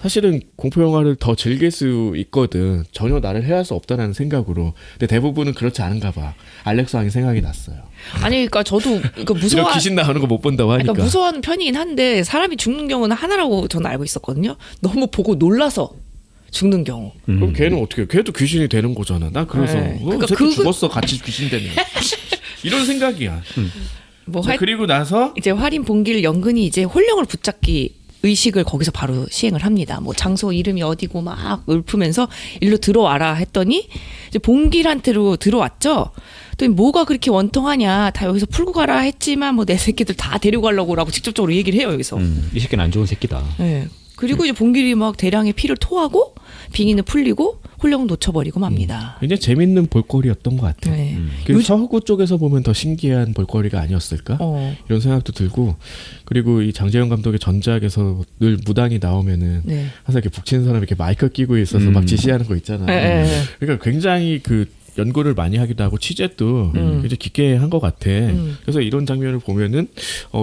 사실은 공포 영화를 더 즐길 수 있거든. 전혀 나를 해할 수 없다라는 생각으로. 근데 대부분은 그렇지 않은가 봐. 알렉스 왕이 생각이 났어요. 아니, 그러니까 저도 그 이런 귀신 나오는 거 못 본다고 하니까. 그러니까 무서워하는 편이긴 한데 사람이 죽는 경우는 하나라고 저는 알고 있었거든요. 너무 보고 놀라서 죽는 경우. 그럼 걔는 어떻게 해? 걔도 귀신이 되는 거잖아. 나 그래서 네. 그러니까 새끼 그거- 죽었어 같이 귀신 되면. 이런 생각이야. 뭐 자, 그리고 나서 이제 활인 봉길 연근이 이제 홀령을 붙잡기 의식을 거기서 바로 시행을 합니다. 뭐 장소 이름이 어디고 막 읊으면서 일로 들어와라 했더니 이제 봉길한테로 들어왔죠. 또 뭐가 그렇게 원통하냐, 다 여기서 풀고 가라 했지만 뭐 내 새끼들 다 데려가려고라고 직접적으로 얘기를 해요 여기서. 이 새끼는 안 좋은 새끼다. 네. 그리고 이제 봉길이 막 대량의 피를 토하고 빙의는 풀리고 홀령은 놓쳐버리고 맙니다. 굉장히 재밌는 볼거리였던 것 같아. 네. 그 서구 쪽에서 보면 더 신기한 볼거리가 아니었을까? 이런 생각도 들고 그리고 이 장재현 감독의 전작에서 늘 무당이 나오면은 네. 항상 이렇게 북치는 사람이 이렇게 마이크 끼고 있어서 막 지시하는 거 있잖아. 네, 네. 그러니까 굉장히 그 연구를 많이 하기도 하고 취재도 굉장히 깊게 한 것 같아. 그래서 이런 장면을 보면은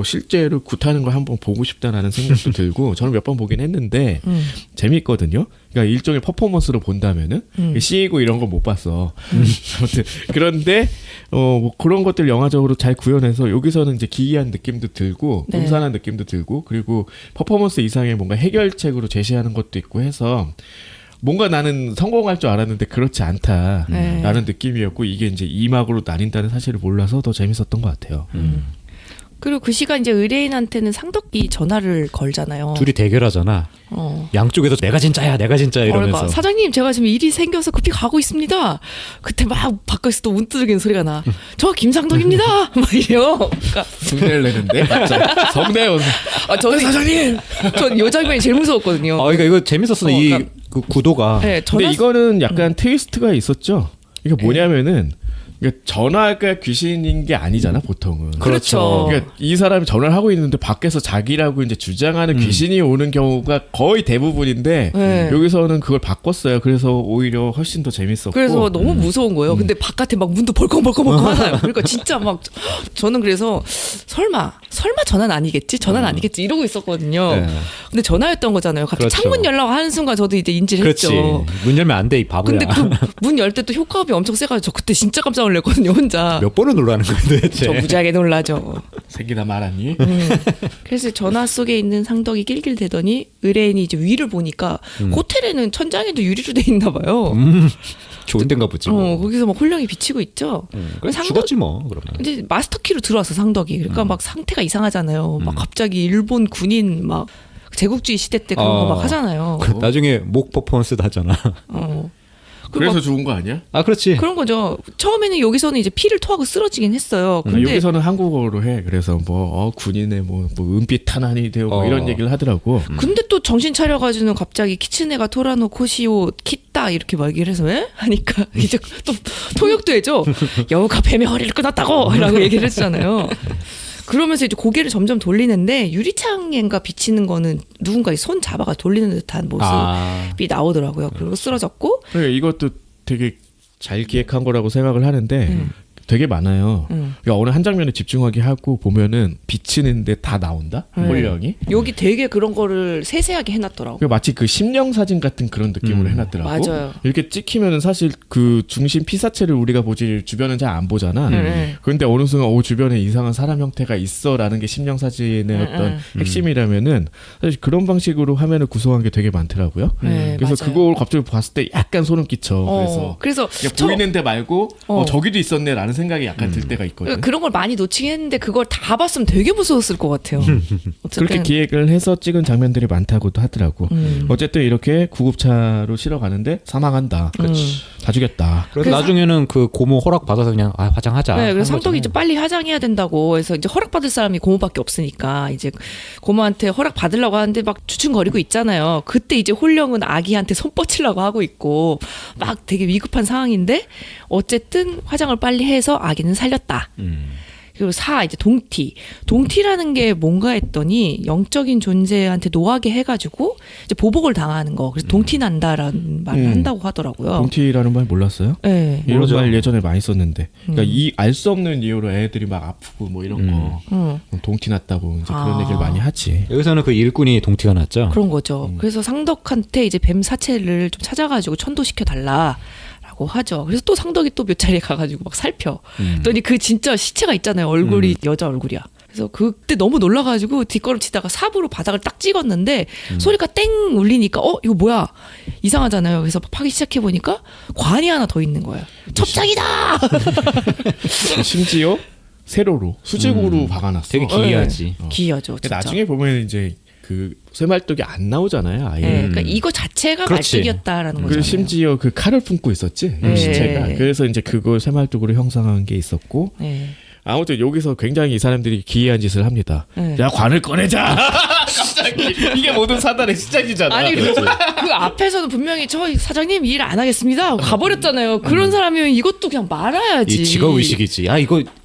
실제로 굿하는 걸 한번 보고 싶다라는 생각도 들고 저는 몇 번 보긴 했는데 재미있거든요. 그러니까 일종의 퍼포먼스로 본다면은 씌이고 이런 거 못 봤어. 아무튼 그런데 뭐 그런 것들 영화적으로 잘 구현해서 여기서는 이제 기이한 느낌도 들고 네. 음산한 느낌도 들고 그리고 퍼포먼스 이상의 뭔가 해결책으로 제시하는 것도 있고 해서 뭔가 나는 성공할 줄 알았는데 그렇지 않다라는 느낌이었고 이게 이제 2막으로 나뉜다는 사실을 몰라서 더 재밌었던 것 같아요. 그리고 그 시간 이제 의뢰인한테는 상덕이 전화를 걸잖아요. 둘이 대결하잖아. 양쪽에서 내가 진짜야, 내가 진짜야 이러면서. 그러니까 사장님 제가 지금 일이 생겨서 급히 가고 있습니다. 그때 막 바깥에서 또 운뜨르기는 소리가 나. 저 김상덕입니다. 막 이래요. 그러니까 성대를 내는데 성대요. 저는 사장님. 전 요 장면이 제일 무서웠거든요. 그러니까 이거 재밌었어. 이 그러니까- 그 구도가. 네, 근데 이거는 약간 트위스트가 있었죠. 이게 뭐냐면은 그러니까 전화가 귀신인 게 아니잖아 보통은. 그렇죠. 그러니까 이 사람이 전화를 하고 있는데 밖에서 자기라고 이제 주장하는 귀신이 오는 경우가 거의 대부분인데 네. 여기서는 그걸 바꿨어요. 그래서 오히려 훨씬 더 재밌었고. 그래서 너무 무서운 거예요. 근데 바깥에 막 문도 벌컥벌컥 하나요. 그러니까 진짜 막 저는 그래서 설마 전화는 아니겠지? 전화는 아니겠지? 이러고 있었거든요. 네. 근데 전화였던 거잖아요. 갑자기 그렇죠. 창문 열라고 하는 순간 저도 이제 인지를 그렇지. 했죠. 문 열면 안 돼, 이 바보야. 근데 그 문 열 때 또 효과음이 엄청 세가지고 저 그때 진짜 깜짝 놀랐거든요. 혼자. 몇 번을 놀라는 거야 도대체. 저 무지하게 놀라죠. 생기다 말았니? 그래서 전화 속에 있는 상덕이 낄낄대더니 의뢰인이 이제 위를 보니까 호텔에는 천장에도 유리로 돼 있나 봐요. 좋은 데인가 보지. 뭐. 거기서 막 홀령이 비치고 있죠. 그래 상덕- 죽었지 뭐 그러면. 이제 마스터키로 들어왔어 상덕이. 그러니까 막 상태가 이상하잖아요. 막 갑자기 일본 군인 막 제국주의 시대 때 그런 거 막 하잖아요. 나중에 목 퍼포먼스도 하잖아. 그리고 그래서 막 죽은 거 아니야? 아 그렇지. 그런 거죠. 처음에는 여기서는 이제 피를 토하고 쓰러지긴 했어요. 근데 근데 여기서는 한국어로 해. 그래서 뭐 군인의 뭐 은빛 탄환이 되고 뭐 이런 얘기를 하더라고. 근데 또 정신 차려가지고는 갑자기 키츠네가 토라노 코시오 키타 이렇게 막 얘기를 해서 왜? 하니까 이제 또 통역도 해줘. 여우가 뱀의 허리를 끊었다고 라고 얘기를 했잖아요. 그러면서 이제 고개를 점점 돌리는데 유리창인가 비치는 거는 누군가의 손 잡아가 돌리는 듯한 모습이 나오더라고요. 그리고 쓰러졌고 그러니까 이것도 되게 잘 기획한 거라고 생각을 하는데 되게 많아요. 그러니까 어느 한 장면에 집중하게 하고 보면은 비치는데 다 나온다. 홀령이. 여기 되게 그런 거를 세세하게 해놨더라고. 그러니까 마치 그 심령 사진 같은 그런 느낌으로 해놨더라고. 맞아요. 이렇게 찍히면은 사실 그 중심 피사체를 우리가 보지 주변은 잘 안 보잖아. 그런데 어느 순간 주변에 이상한 사람 형태가 있어라는 게 심령 사진의 어떤 핵심이라면은 사실 그런 방식으로 화면을 구성한 게 되게 많더라고요. 네, 그래서 맞아요. 그걸 갑자기 봤을 때 약간 소름 끼쳐. 그래서 그냥 저- 보이는데 말고 저기도 있었네라는 생각이 약간 들 때가 있거든. 그런 걸 많이 놓치긴 했는데 그걸 다 봤으면 되게 무서웠을 것 같아요. 어쨌든 그렇게 기획을 해서 찍은 장면들이 많다고도 하더라고. 어쨌든 이렇게 구급차로 실어 가는데 사망한다. 다 죽였다. 그래서 그래서- 나중에는 그 고모 허락 받아서 그냥 화장하자. 네, 한 그래서 상덕이 거잖아요. 이제 빨리 화장해야 된다고 해서 이제 허락받을 사람이 고모밖에 없으니까 이제 고모한테 허락 받으려고 하는데 막 주춤거리고 있잖아요. 그때 이제 홀령은 아기한테 손 뻗치려고 하고 있고 막 되게 위급한 상황인데 어쨌든 화장을 빨리 해서 아기는 살렸다. 그리고 이제 동티라는 게 뭔가 했더니 영적인 존재한테 노하게 해가지고 이제 보복을 당하는 거. 그래서 동티 난다라는 말을 한다고 하더라고요. 동티라는 말 몰랐어요? 네. 이런 모르죠. 말 예전에 많이 썼는데. 그러니까 이 알 수 없는 이유로 애들이 막 아프고 뭐 이런 거 동티 났다고 이제 그런 얘기를 많이 하지. 여기서는 그 일꾼이 동티가 났죠. 그런 거죠. 그래서 상덕한테 이제 뱀 사체를 좀 찾아가지고 천도시켜 달라라고 하죠. 그래서 또 상덕이 또 몇 차례 가가지고 막 살펴. 그랬더니 그 진짜 시체가 있잖아요. 얼굴이 여자 얼굴이야. 그래서 그때 너무 놀라가지고 뒷걸음치다가 삽으로 바닥을 딱 찍었는데 소리가 땡 울리니까 이거 뭐야 이상하잖아요. 그래서 파기 시작해 보니까 관이 하나 더 있는 거예요. 첩장이다. 심지어 세로로 수직으로 박아놨어. 되게 기이하지. 기이하죠. 진짜. 나중에 보면 이제 그 쇠말뚝이 안 나오잖아요. 아예. 네, 그러니까 이거 자체가 그렇지. 말뚝이었다라는 그리고 거잖아요. 심지어 그 칼을 품고 있었지 네. 시체가. 그래서 이제 그걸 쇠말뚝으로 형상한 게 있었고. 네. 아무튼 여기서 굉장히 이 사람들이 기이한 짓을 합니다. 네. 야 관을 꺼내자. 갑자기 이게 모든 사단의 시작이잖아. 아니 그 앞에서는 분명히 저 사장님 일 안 하겠습니다 가버렸잖아요. 그런 사람이면 이것도 그냥 말아야지. 이 직업 의식이지.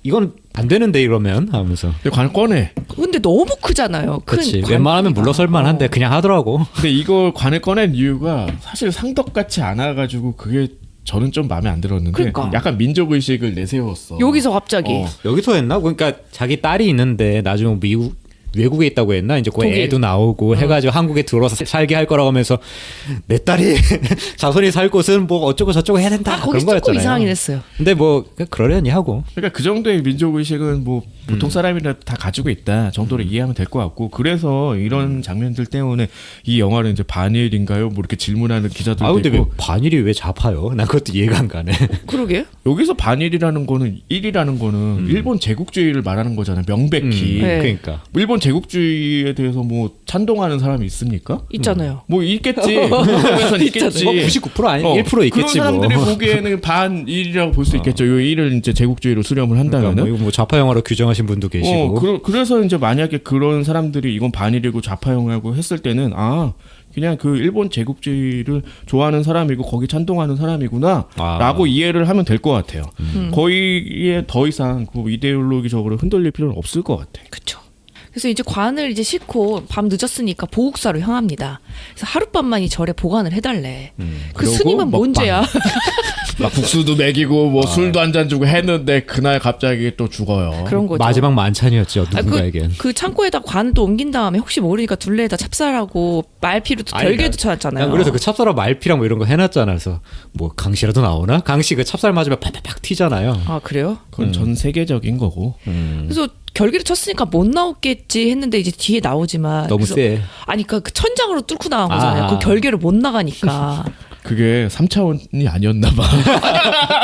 이건 안 되는데 이러면 하면서. 근데 관을 꺼내. 근데 너무 크잖아요. 큰 그렇지. 관- 웬만하면 물러설 만한데 그냥 하더라고. 근데 이걸 관을 꺼낸 이유가 사실 상덕같이 않아가지고 그게 저는 좀 마음에 안 들었는데 그러니까. 약간 민족 의식을 내세웠어. 여기서 갑자기 어. 여기서 했나? 그러니까 자기 딸이 있는데 나중에 외국에 있다고 했나? 이제 그 독일. 애도 나오고 해가지고 한국에 들어와서 살게 할 거라고 하면서 내 딸이 자손이 살 곳은 뭐 어쩌고 저쩌고 해야 된다. 거기 그런 조금 거였잖아요. 이상하긴 했어요. 근데 뭐 그러려니 하고. 그러니까 그 정도의 민족 의식은 뭐 보통 사람이라 다 가지고 있다 정도로 이해하면 될 것 같고 그래서 이런 장면들 때문에 이 영화는 이제 반일인가요? 뭐 이렇게 질문하는 기자들도 아 근데 왜 있고 반일이 왜 좌파요? 난 그것도 이해가 안 가네. 그러게요. 여기서 반일이라는 거는 일이라는 거는 일본 제국주의를 말하는 거잖아요. 명백히 네. 그러니까. 일본 제국주의에 대해서 뭐 찬동하는 사람이 있습니까? 있잖아요. 뭐 있겠지. 한국에서는 있겠지. 뭐 99% 아니 1% 있겠지 그런 사람들이 뭐. 보기에는 반일이라고 볼 수 있겠죠. 요 일을 이제 제국주의로 수렴을 그러니까 한다면은. 뭐 이거 뭐 좌파 영화로 규정하신 분도 계시고. 그래서 이제 만약에 그런 사람들이 이건 반일이고 좌파영화고 했을 때는 그냥 그 일본 제국주의를 좋아하는 사람이고 거기 찬동하는 사람이구나라고 이해를 하면 될 것 같아요. 거기에 더 이상 그 이데올로기적으로 흔들릴 필요는 없을 것 같아. 그렇죠. 그래서 이제 관을 이제 싣고 밤 늦었으니까 보국사로 향합니다. 그래서 하룻밤만 이 절에 보관을 해달래. 그 그러고 스님은 뭔 먹방. 죄야? 막 국수도 먹이고 뭐 술도 한 잔 주고 했는데 그날 갑자기 또 죽어요. 그런 거죠. 마지막 만찬이었죠 아, 누군가에겐. 그 창고에다 관을 또 옮긴 다음에 혹시 모르니까 둘레에다 찹쌀하고 말피로 또 아니, 결계도 난 쳐놨잖아요. 그래서 그 찹쌀하고 말피랑 뭐 이런 거 해놨잖아. 그래서 뭐 강씨라도 나오나? 강씨 그 찹쌀 맞으면 팍팍팍 튀잖아요. 아 그래요? 그건 전 세계적인 거고. 그래서 결계를 쳤으니까 못 나오겠지 했는데 이제 뒤에 나오지만 너무 그래서- 세. 아니 그 천장으로 뚫고 나간 거잖아요. 아. 그 결계를 못 나가니까. 그게 3차원이 아니었나 봐.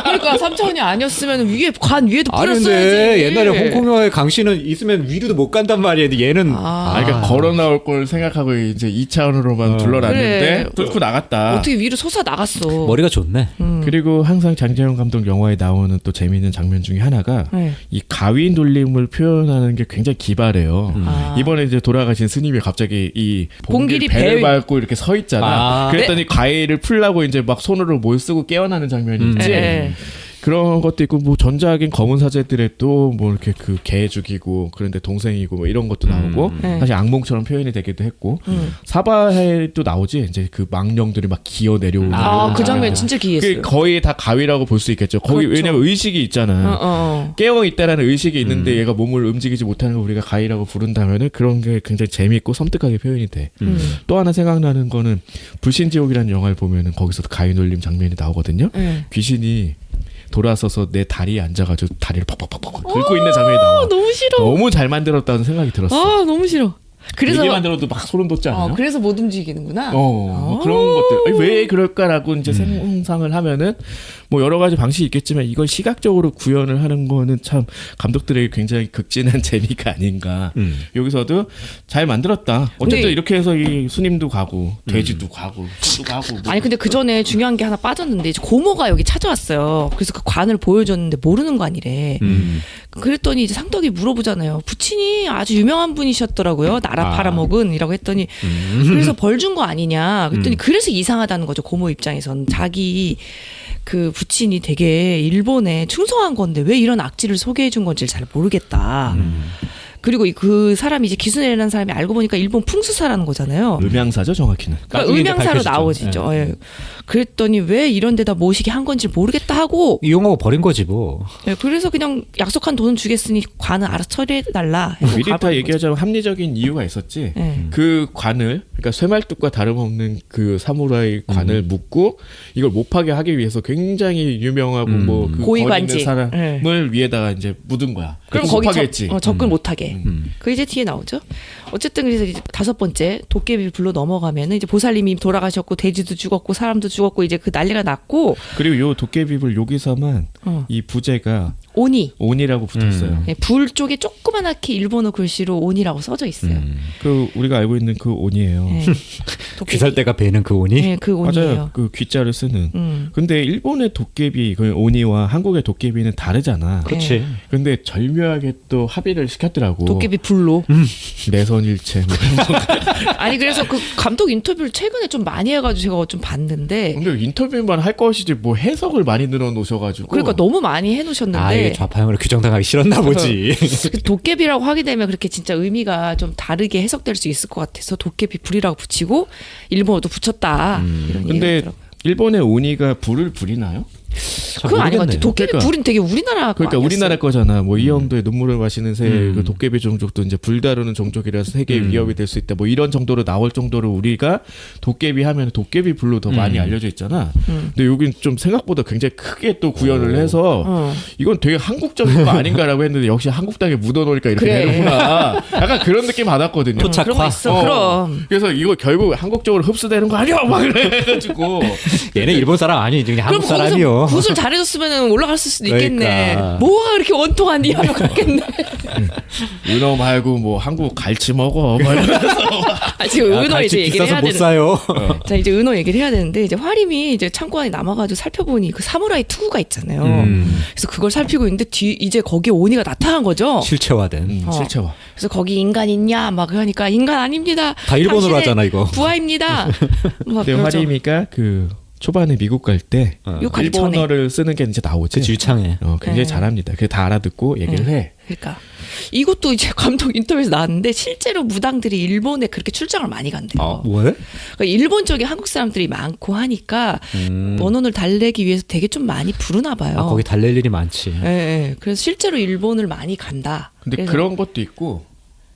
그러니까 3차원이 아니었으면 위에 관 위에도 아니 뿌렸어야지. 근데 옛날에 홍콩 영화에 강씨는 있으면 위로도 못 간단 말이야. 근데 얘는 그러니까 걸어 나올 걸 생각하고 이제 2차원으로만 둘러놨는데 그래. 뚫고 나갔다. 어떻게 위로 솟아 나갔어. 머리가 좋네. 그리고 항상 장재영 감독 영화에 나오는 또 재미있는 장면 중에 하나가 네. 이 가위 눌림을 표현하는 게 굉장히 기발해요. 아. 이번에 이제 돌아가신 스님이 갑자기 이 봉길이 봉길 배를 배- 밟고 이렇게 서 있잖아. 아. 그랬더니 가위를 풀라고 이제 막 손으로 뭘 쓰고 깨어나는 장면이 있지. 네. 그런 것도 있고 뭐 전작인 검은 사제들의 또 뭐 이렇게 그 개 죽이고 그런데 동생이고 뭐 이런 것도 나오고 네. 사실 악몽처럼 표현이 되기도 했고 음. 사바해도 나오지 이제 그 망령들이 막 기어 내려오는 그 장면 진짜 그게 기이했어요. 거의 다 가위라고 볼 수 있겠죠. 거기 그렇죠. 왜냐면 의식이 있잖아. 어. 깨어 있다라는 의식이 있는데 얘가 몸을 움직이지 못하는 걸 우리가 가위라고 부른다면은 그런 게 굉장히 재밌고 섬뜩하게 표현이 돼. 또 하나 생각나는 거는 불신지옥이라는 영화를 보면은 거기서도 가위 눌림 장면이 나오거든요. 네. 귀신이 돌아서서 내 다리에 앉아가지고 다리를 팍팍팍팍 긁고 있는 장면이 나와. 너무 싫어. 너무 잘 만들었다는 생각이 들었어. 아 너무 싫어. 그래서 얘기만 들어도 막 소름 돋지 않아요? 그래서 못 움직이는구나. 뭐 그런 것들 아니, 왜 그럴까라고 이제 상상을 하면은 뭐 여러 가지 방식이 있겠지만 이걸 시각적으로 구현을 하는 거는 참 감독들에게 굉장히 극진한 재미가 아닌가. 여기서도 잘 만들었다. 어쨌든 근데- 이렇게 해서 이 스님도 가고 돼지도 가고 소도 가고 뭐 아니 근데 그 전에 중요한 게 하나 빠졌는데 이제 고모가 여기 찾아왔어요. 그래서 그 관을 보여줬는데 모르는 관이래. 그랬더니 이제 상덕이 물어보잖아요. 부친이 아주 유명한 분이셨더라고요. 나라 팔아먹은이라고 했더니 그래서 벌 준 거 아니냐. 그랬더니 그래서 이상하다는 거죠. 고모 입장에서는 자기 그 부친이 되게 일본에 충성한 건데 왜 이런 악질을 소개해 준 건지 잘 모르겠다. 그리고 그 사람이 이제 기순애라는 사람이 알고 보니까 일본 풍수사라는 거잖아요. 음양사죠 정확히는. 그러니까 나중에 이제 음양사로 밝혀지죠. 나오지죠. 예. 그랬더니 왜 이런 데다 모시게 한 건지 모르겠다 하고 이용하고 버린 거지 뭐. 예, 그래서 그냥 약속한 돈은 주겠으니 관은 알아서 처리해달라. 하고 미리 다 가버린 얘기하자면 합리적인 이유가 있었지. 거죠. 예. 그 관을 그러니까 쇠말뚝과 다름없는 그 사무라이 관을 묶고 이걸 못 파게 하기 위해서 굉장히 유명하고 뭐그 고위관직. 있는 사람을 위에다가 이제 묻은 거야. 그럼 못 거기 파게 했지. 접근 못하게. 그 이제 뒤에 나오죠. 어쨌든 그래서 이제 5번째 도깨비 불로 넘어가면은 이제 보살님이 돌아가셨고 돼지도 죽었고 사람도 죽었고 이제 그 난리가 났고 그리고 요 도깨비불 여기서만 이 부제가 오니. 온이라고 붙었어요. 예, 불 쪽에 조그만하게 일본어 글씨로 온이라고 써져 있어요. 그 우리가 알고 있는 그 온이에요. 예. 도깨비. 귀살대가 배는 그 온이. 예, 그 온이에요. 맞아요. 그 귀자를 쓰는. 근데 일본의 도깨비, 그 오니와 한국의 도깨비는 다르잖아. 그렇지. 근데 절묘하게 또 합의를 시켰더라고. 도깨비 불로. 내선일체. 뭐 이런 거. 아니 그래서 그 감독 인터뷰를 최근에 좀 많이 해가지고 제가 좀 봤는데 근데 인터뷰만 할 것이지 뭐 해석을 많이 늘어놓으셔가지고. 그러니까 너무 많이 해놓으셨는데 이게 좌파형으로 규정당하기 싫었나 보지. 그 도깨비라고 하게 되면 그렇게 진짜 의미가 좀 다르게 해석될 수 있을 것 같아서 도깨비 불이라고 붙이고 일본어도 붙였다 이런 얘기가 근데 있더라고요. 일본의 오니가 불을 부리나요? 잘 그건 아닌 것 같아. 모르겠네요. 도깨비 그러니까. 불은 되게 우리나라 거 그러니까 아니었어요? 우리나라 거잖아. 뭐 이영도의 눈물을 마시는 새, 그 음. 도깨비 종족도 이제 불 다루는 종족이라서 세계의 위협이 될 수 있다. 뭐 이런 정도로 나올 정도로 우리가 도깨비 하면 도깨비 불로 더 많이 알려져 있잖아. 근데 여긴 좀 생각보다 굉장히 크게 또 구현을 해서 어. 이건 되게 한국적인 거 아닌가라고 했는데 역시 한국 땅에 묻어놓으니까 이렇게 그래. 되는구나. 약간 그런 느낌 받았거든요. 토착화. 그런 거 있어. 그럼. 그래서 이거 결국 한국적으로 흡수되는 거 아니야? 막 이래가지고 얘네 일본 사람 아니지 그냥 그럼 한국 거기서 사람이요. 굿을 잘해줬으면 올라갔을 수도 있겠네. 그러니까. 뭐가 그렇게 원통하니 하면 갔겠네. 은어 말고 뭐 한국 갈치 먹어. 막 이러면서. 아, 지금 야, 은호 갈치 이제 얘기를 비싸서 해야 못 되는. 사요. 자 이제 은호 얘기를 해야 되는데 이제 화림이 이제 창고 안에 남아가지고 살펴보니 그 사무라이 투구가 있잖아요. 그래서 그걸 살피고 있는데 이제 거기에 오니가 나타난 거죠. 실체화된. 실체화. 그래서 거기 인간 있냐 막 그러니까 인간 아닙니다. 다 일본어로 당신의 하잖아, 이거. 부하입니다. 막 근데 그러죠. 화림이가 그 초반에 미국 갈 때 욕하기 전에. 일본어를 쓰는 게 이제 나오지. 그치 유창해. 굉장히 네. 잘합니다. 그게 다 알아듣고 얘기를 해. 그러니까 이것도 이제 감독 인터뷰에서 나왔는데 실제로 무당들이 일본에 그렇게 출장을 많이 간대요. 왜? 그러니까 일본 쪽에 한국 사람들이 많고 하니까 원혼을 달래기 위해서 되게 좀 많이 부르나 봐요. 아, 거기 달랠 일이 많지. 예, 예. 그래서 실제로 일본을 많이 간다. 근데 그래서 그런 것도 있고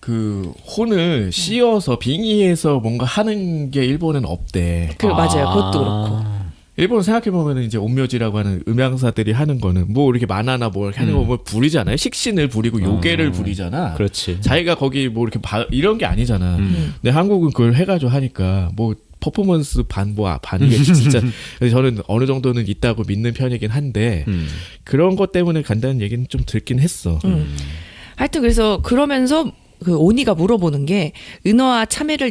그 혼을 씌워서 빙의해서 뭔가 하는 게 일본은 없대. 맞아요. 그것도 그렇고. 일본 생각해보면 이제 온묘지라고 하는 음양사들이 하는 거는 뭐 이렇게 만화나 뭐 이렇게 하는 거 뭐 부리잖아요. 식신을 부리고 요괴를 부리잖아. 그렇지. 자기가 거기 뭐 이렇게 이런 게 아니잖아. 근데 한국은 그걸 해가지고 하니까 뭐 퍼포먼스 반이겠지 진짜. 그래서 저는 어느 정도는 있다고 믿는 편이긴 한데 그런 것 때문에 간다는 얘기는 좀 듣긴 했어. 하여튼 그래서 그러면서 그 오니가 물어보는 게 은어와 참외를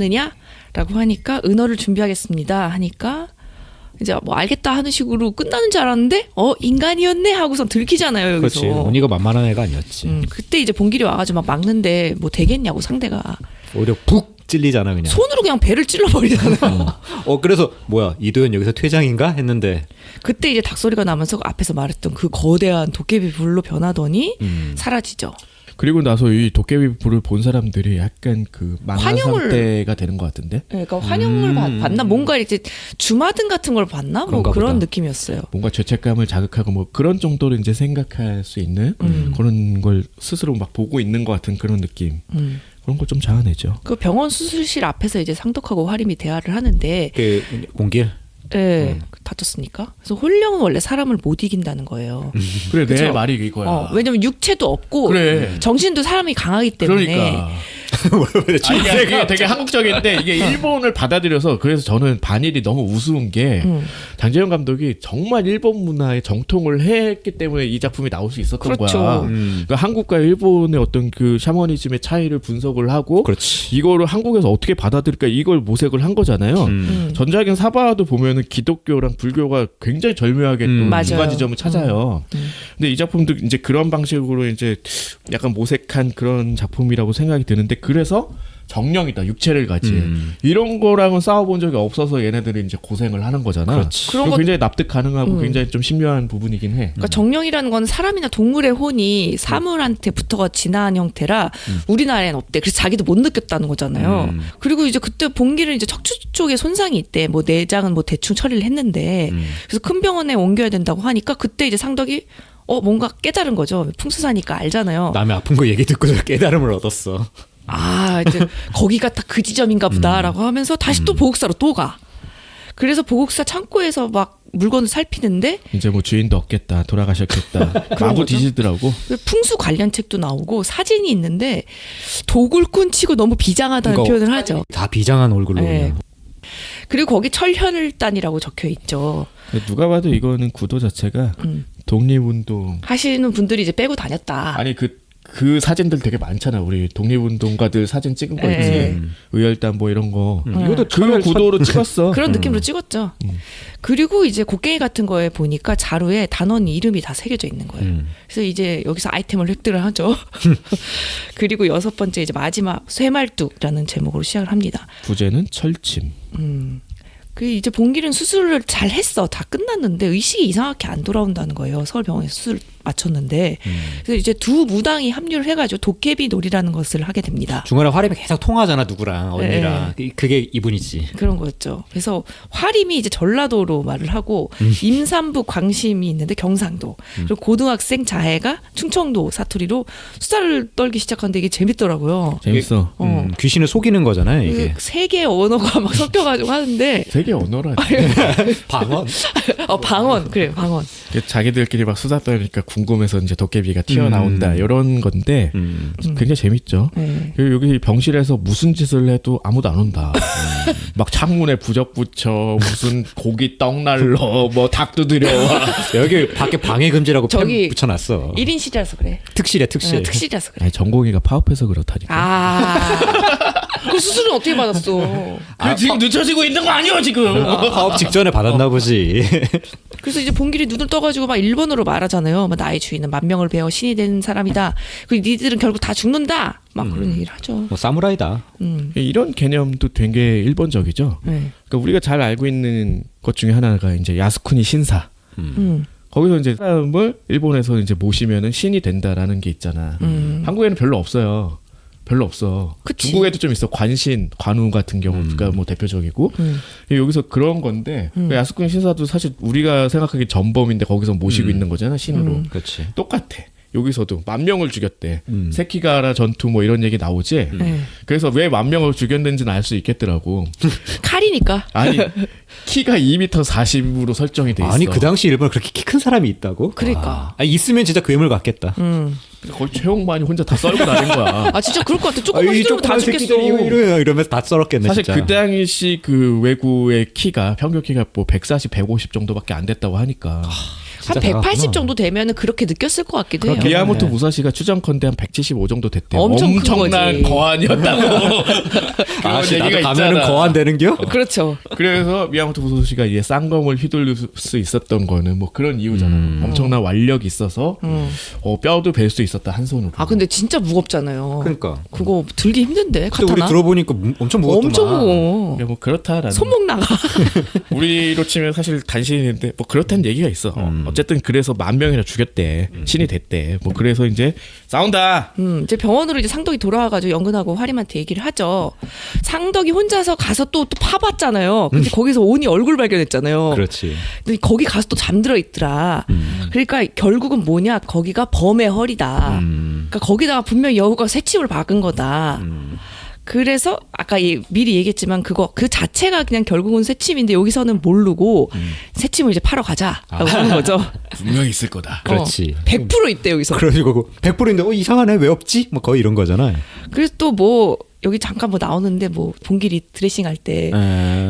대령했느냐라고 하니까 은어를 준비하겠습니다 하니까 이제 뭐 알겠다 하는 식으로 끝나는 줄 알았는데 인간이었네 하고선 들키잖아요 여기서. 그렇지. 언니가 만만한 애가 아니었지. 그때 이제 봉길이 와가지고 막 막는데 뭐 되겠냐고 상대가 오히려 푹 찔리잖아 그냥. 손으로 그냥 배를 찔러버리잖아요. 그래서 뭐야 이도현 여기서 퇴장인가 했는데 그때 이제 닭소리가 나면서 앞에서 말했던 그 거대한 도깨비 불로 변하더니 사라지죠. 그리고 나서 이 도깨비 불을 본 사람들이 약간 그 망한 상태가 되는 것 같은데. 네, 그러니까 환영을 받나 뭔가 이제 주마등 같은 걸 받나 뭐 그런가 그런 보다. 느낌이었어요. 뭔가 죄책감을 자극하고 뭐 그런 정도로 이제 생각할 수 있는 그런 걸 스스로 막 보고 있는 것 같은 그런 느낌. 그런 걸 좀 자아내죠. 그 병원 수술실 앞에서 이제 상독하고 화림이 대화를 하는데 그 몽길. 예, 다쳤으니까. 그래서 홀령은 원래 사람을 못 이긴다는 거예요. 그래 내 그쵸? 말이 이거야. 왜냐면 육체도 없고 그래. 정신도 사람이 강하기 때문에. 그러니까. 이게 되게 한국적인데 이게 일본을 받아들여서 그래서 저는 반일이 너무 우스운 게 장재현 감독이 정말 일본 문화에 정통을 했기 때문에 이 작품이 나올 수 있었던 그렇죠. 거야. 그러니까 한국과 일본의 어떤 그 샤머니즘의 차이를 분석을 하고 그렇지. 이거를 한국에서 어떻게 받아들일까 이걸 모색을 한 거잖아요. 전작인 사바도 보면은 기독교랑 불교가 굉장히 절묘하게 또 맞아요. 두 가지 점을 찾아요. 근데 이 작품도 이제 그런 방식으로 이제 약간 모색한 그런 작품이라고 생각이 드는데 그래서 정령이다 육체를 가지 이런 거랑은 싸워본 적이 없어서 얘네들이 이제 고생을 하는 거잖아. 그렇지. 그런 그리고 것- 굉장히 납득 가능하고 굉장히 좀 신묘한 부분이긴 해. 그러니까 정령이라는 건 사람이나 동물의 혼이 사물한테부터가 진화한 형태라 우리나라에는 없대. 그래서 자기도 못 느꼈다는 거잖아요. 그리고 이제 그때 봉기를 이제 척추 쪽에 손상이 있대. 뭐 내장은 뭐 대충 처리를 했는데 그래서 큰 병원에 옮겨야 된다고 하니까 그때 이제 상덕이 뭔가 깨달은 거죠. 풍수사니까 알잖아요. 남의 아픈 거 얘기 듣고 깨달음을 얻었어. 이제 거기가 딱 그 지점인가 보다라고 하면서 다시 또 보국사로 또 가. 그래서 보국사 창고에서 막 물건을 살피는데 이제 뭐 주인도 없겠다 돌아가셨겠다 마구 거죠? 뒤지더라고. 풍수 관련 책도 나오고 사진이 있는데 도굴꾼 치고 너무 비장하다는 그러니까 표현을 하죠. 다 비장한 얼굴로. 네. 그냥. 그리고 거기 철혈단이라고 적혀 있죠. 누가 봐도 이거는 구도 자체가 독립운동 하시는 분들이 이제 빼고 다녔다. 아니 그 사진들 되게 많잖아. 우리 독립운동가들 사진 찍은 거 있지. 네. 의열단 뭐 이런 거. 이것도 그 구도로 찍었어. 그런 느낌으로 찍었죠. 그리고 이제 곡괭이 같은 거에 보니까 자루에 단원 이름이 다 새겨져 있는 거예요. 그래서 이제 여기서 아이템을 획득을 하죠. 그리고 6번째 이제 마지막 쇠말뚝이라는 제목으로 시작을 합니다. 부제는 철침. 그 이제 봉길은 수술을 잘 했어. 다 끝났는데 의식이 이상하게 안 돌아온다는 거예요. 서울병원에서 수술 마쳤는데. 그래서 이제 두 무당이 합류를 해가지고 도깨비 놀이라는 것을 하게 됩니다. 중간에 화림이 계속 통하잖아 누구랑 언니랑. 그게 이분이지. 그런 거였죠. 그래서 화림이 이제 전라도로 말을 하고 임산부 광심이 있는데 경상도 그리고 고등학생 자해가 충청도 사투리로 수다를 떨기 시작하는데 이게 재밌더라고요. 재밌어. 귀신을 속이는 거잖아요 이게. 그 세 개의 언어가 막 섞여가지고 하는데 되게 언어라. 방언. 방언 그래 방언. 자기들끼리 막 수다 떨니까 궁금해서 이제 도깨비가 튀어나온다 이런 건데 굉장히 재밌죠. 그리고 여기 병실에서 무슨 짓을 해도 아무도 안 온다. 막 창문에 부적 붙여 무슨 고기 떡 날러 뭐 닭 두드려와. 여기 밖에 방해 금지라고 저기 펜 붙여놨어. 1인실이라서 그래. 특실이야 특실. 특실이라서 그래. 아니, 전공의가 파업해서 그렇다니까. 그 수술은 어떻게 받았어? 지금 늦춰지고 있는 거 아니야 지금? 파업 직전에 받았나 보지. 그래서 이제 봉길이 눈을 떠가지고 막 일본어로 말하잖아요. 막 나의 주인은 만명을 베어 신이 된 사람이다. 그리고 니들은 결국 다 죽는다. 막 그런 얘기를 하죠. 뭐 사무라이다. 이런 개념도 되게 일본적이죠. 네. 그러니까 우리가 잘 알고 있는 것 중에 하나가 이제 야스쿠니 신사. 거기서 이제 사람을 일본에서 이제 모시면은 신이 된다라는 게 있잖아. 한국에는 별로 없어요. 별로 없어. 그치. 중국에도 좀 있어. 관신, 관우 같은 경우가 뭐 대표적이고. 여기서 그런 건데 그 야스쿠니 신사도 사실 우리가 생각하기 전범인데 거기서 모시고 있는 거잖아 신으로. 그렇지. 똑같아. 여기서도 10,000명을 죽였대. 세키가라 전투 뭐 이런 얘기 나오지. 네. 그래서 왜 10,000명을 죽였는지는 알 수 있겠더라고. 칼이니까. 아니 키가 2m40으로 설정이 돼 있어. 아니 그 당시 일본에 그렇게 키 큰 사람이 있다고? 그러니까. 아, 있으면 진짜 괴물 같겠다. 거의 최홍만이 혼자 다 썰고 다닌 거야. 아 진짜 그럴 것 같아. 조금만 휘두르면 다 죽겠어. 이러면서 다 썰었겠네. 사실 진짜. 그 당시 그 외구의 키가 평균 키가 뭐 140, 150 정도밖에 안 됐다고 하니까. 한 180 정도 되면은 그렇게 느꼈을 것 같기도 해요. 미야모토 무사시가 추정컨대 한 175 정도 됐대. 엄청 큰 엄청난 거지. 거한이었다고. 아, 그런 나도 얘기가 가면은 있잖아. 거한되는겨? 그렇죠. 그래서 미야모토 무사시가 이제 쌍검을 휘둘릴 수 있었던 거는 뭐 그런 이유잖아. 엄청난 완력이 있어서 뼈도 벨 수 있었다 한 손으로. 아 근데 진짜 무겁잖아요. 그러니까. 그거 들기 힘든데 근데 우리 카타나. 들어보니까 엄청 무겁더만. 엄청 무거워. 그러니까 뭐 그렇다라는. 손목 나가. 우리로 치면 사실 단신인데 뭐 그렇다는 얘기가 있어. 어쨌든 그래서 10,000명이나 죽였대. 신이 됐대. 뭐 그래서 이제 싸운다. 이제 병원으로 이제 상덕이 돌아와가지고 연근하고 화림한테 얘기를 하죠. 상덕이 혼자서 가서 또 파봤잖아요. 근데 거기서 온이 얼굴 발견했잖아요. 그렇지. 근데 거기 가서 또 잠들어 있더라. 그러니까 결국은 뭐냐? 거기가 범의 허리다. 그러니까 거기다가 분명 여우가 새침을 박은 거다. 그래서 아까 미리 얘기했지만 그 자체가 그냥 결국은 새침인데 여기서는 모르고 새침을 이제 팔러 가자라고 하는 거죠. 분명히 있을 거다. 그렇지. 100% 있대 여기서. 그러고 100%인데 이상하네 왜 없지? 뭐 거의 이런 거잖아. 그래서 또 뭐 여기 잠깐 뭐 나오는데 뭐 봉길이 드레싱 할 때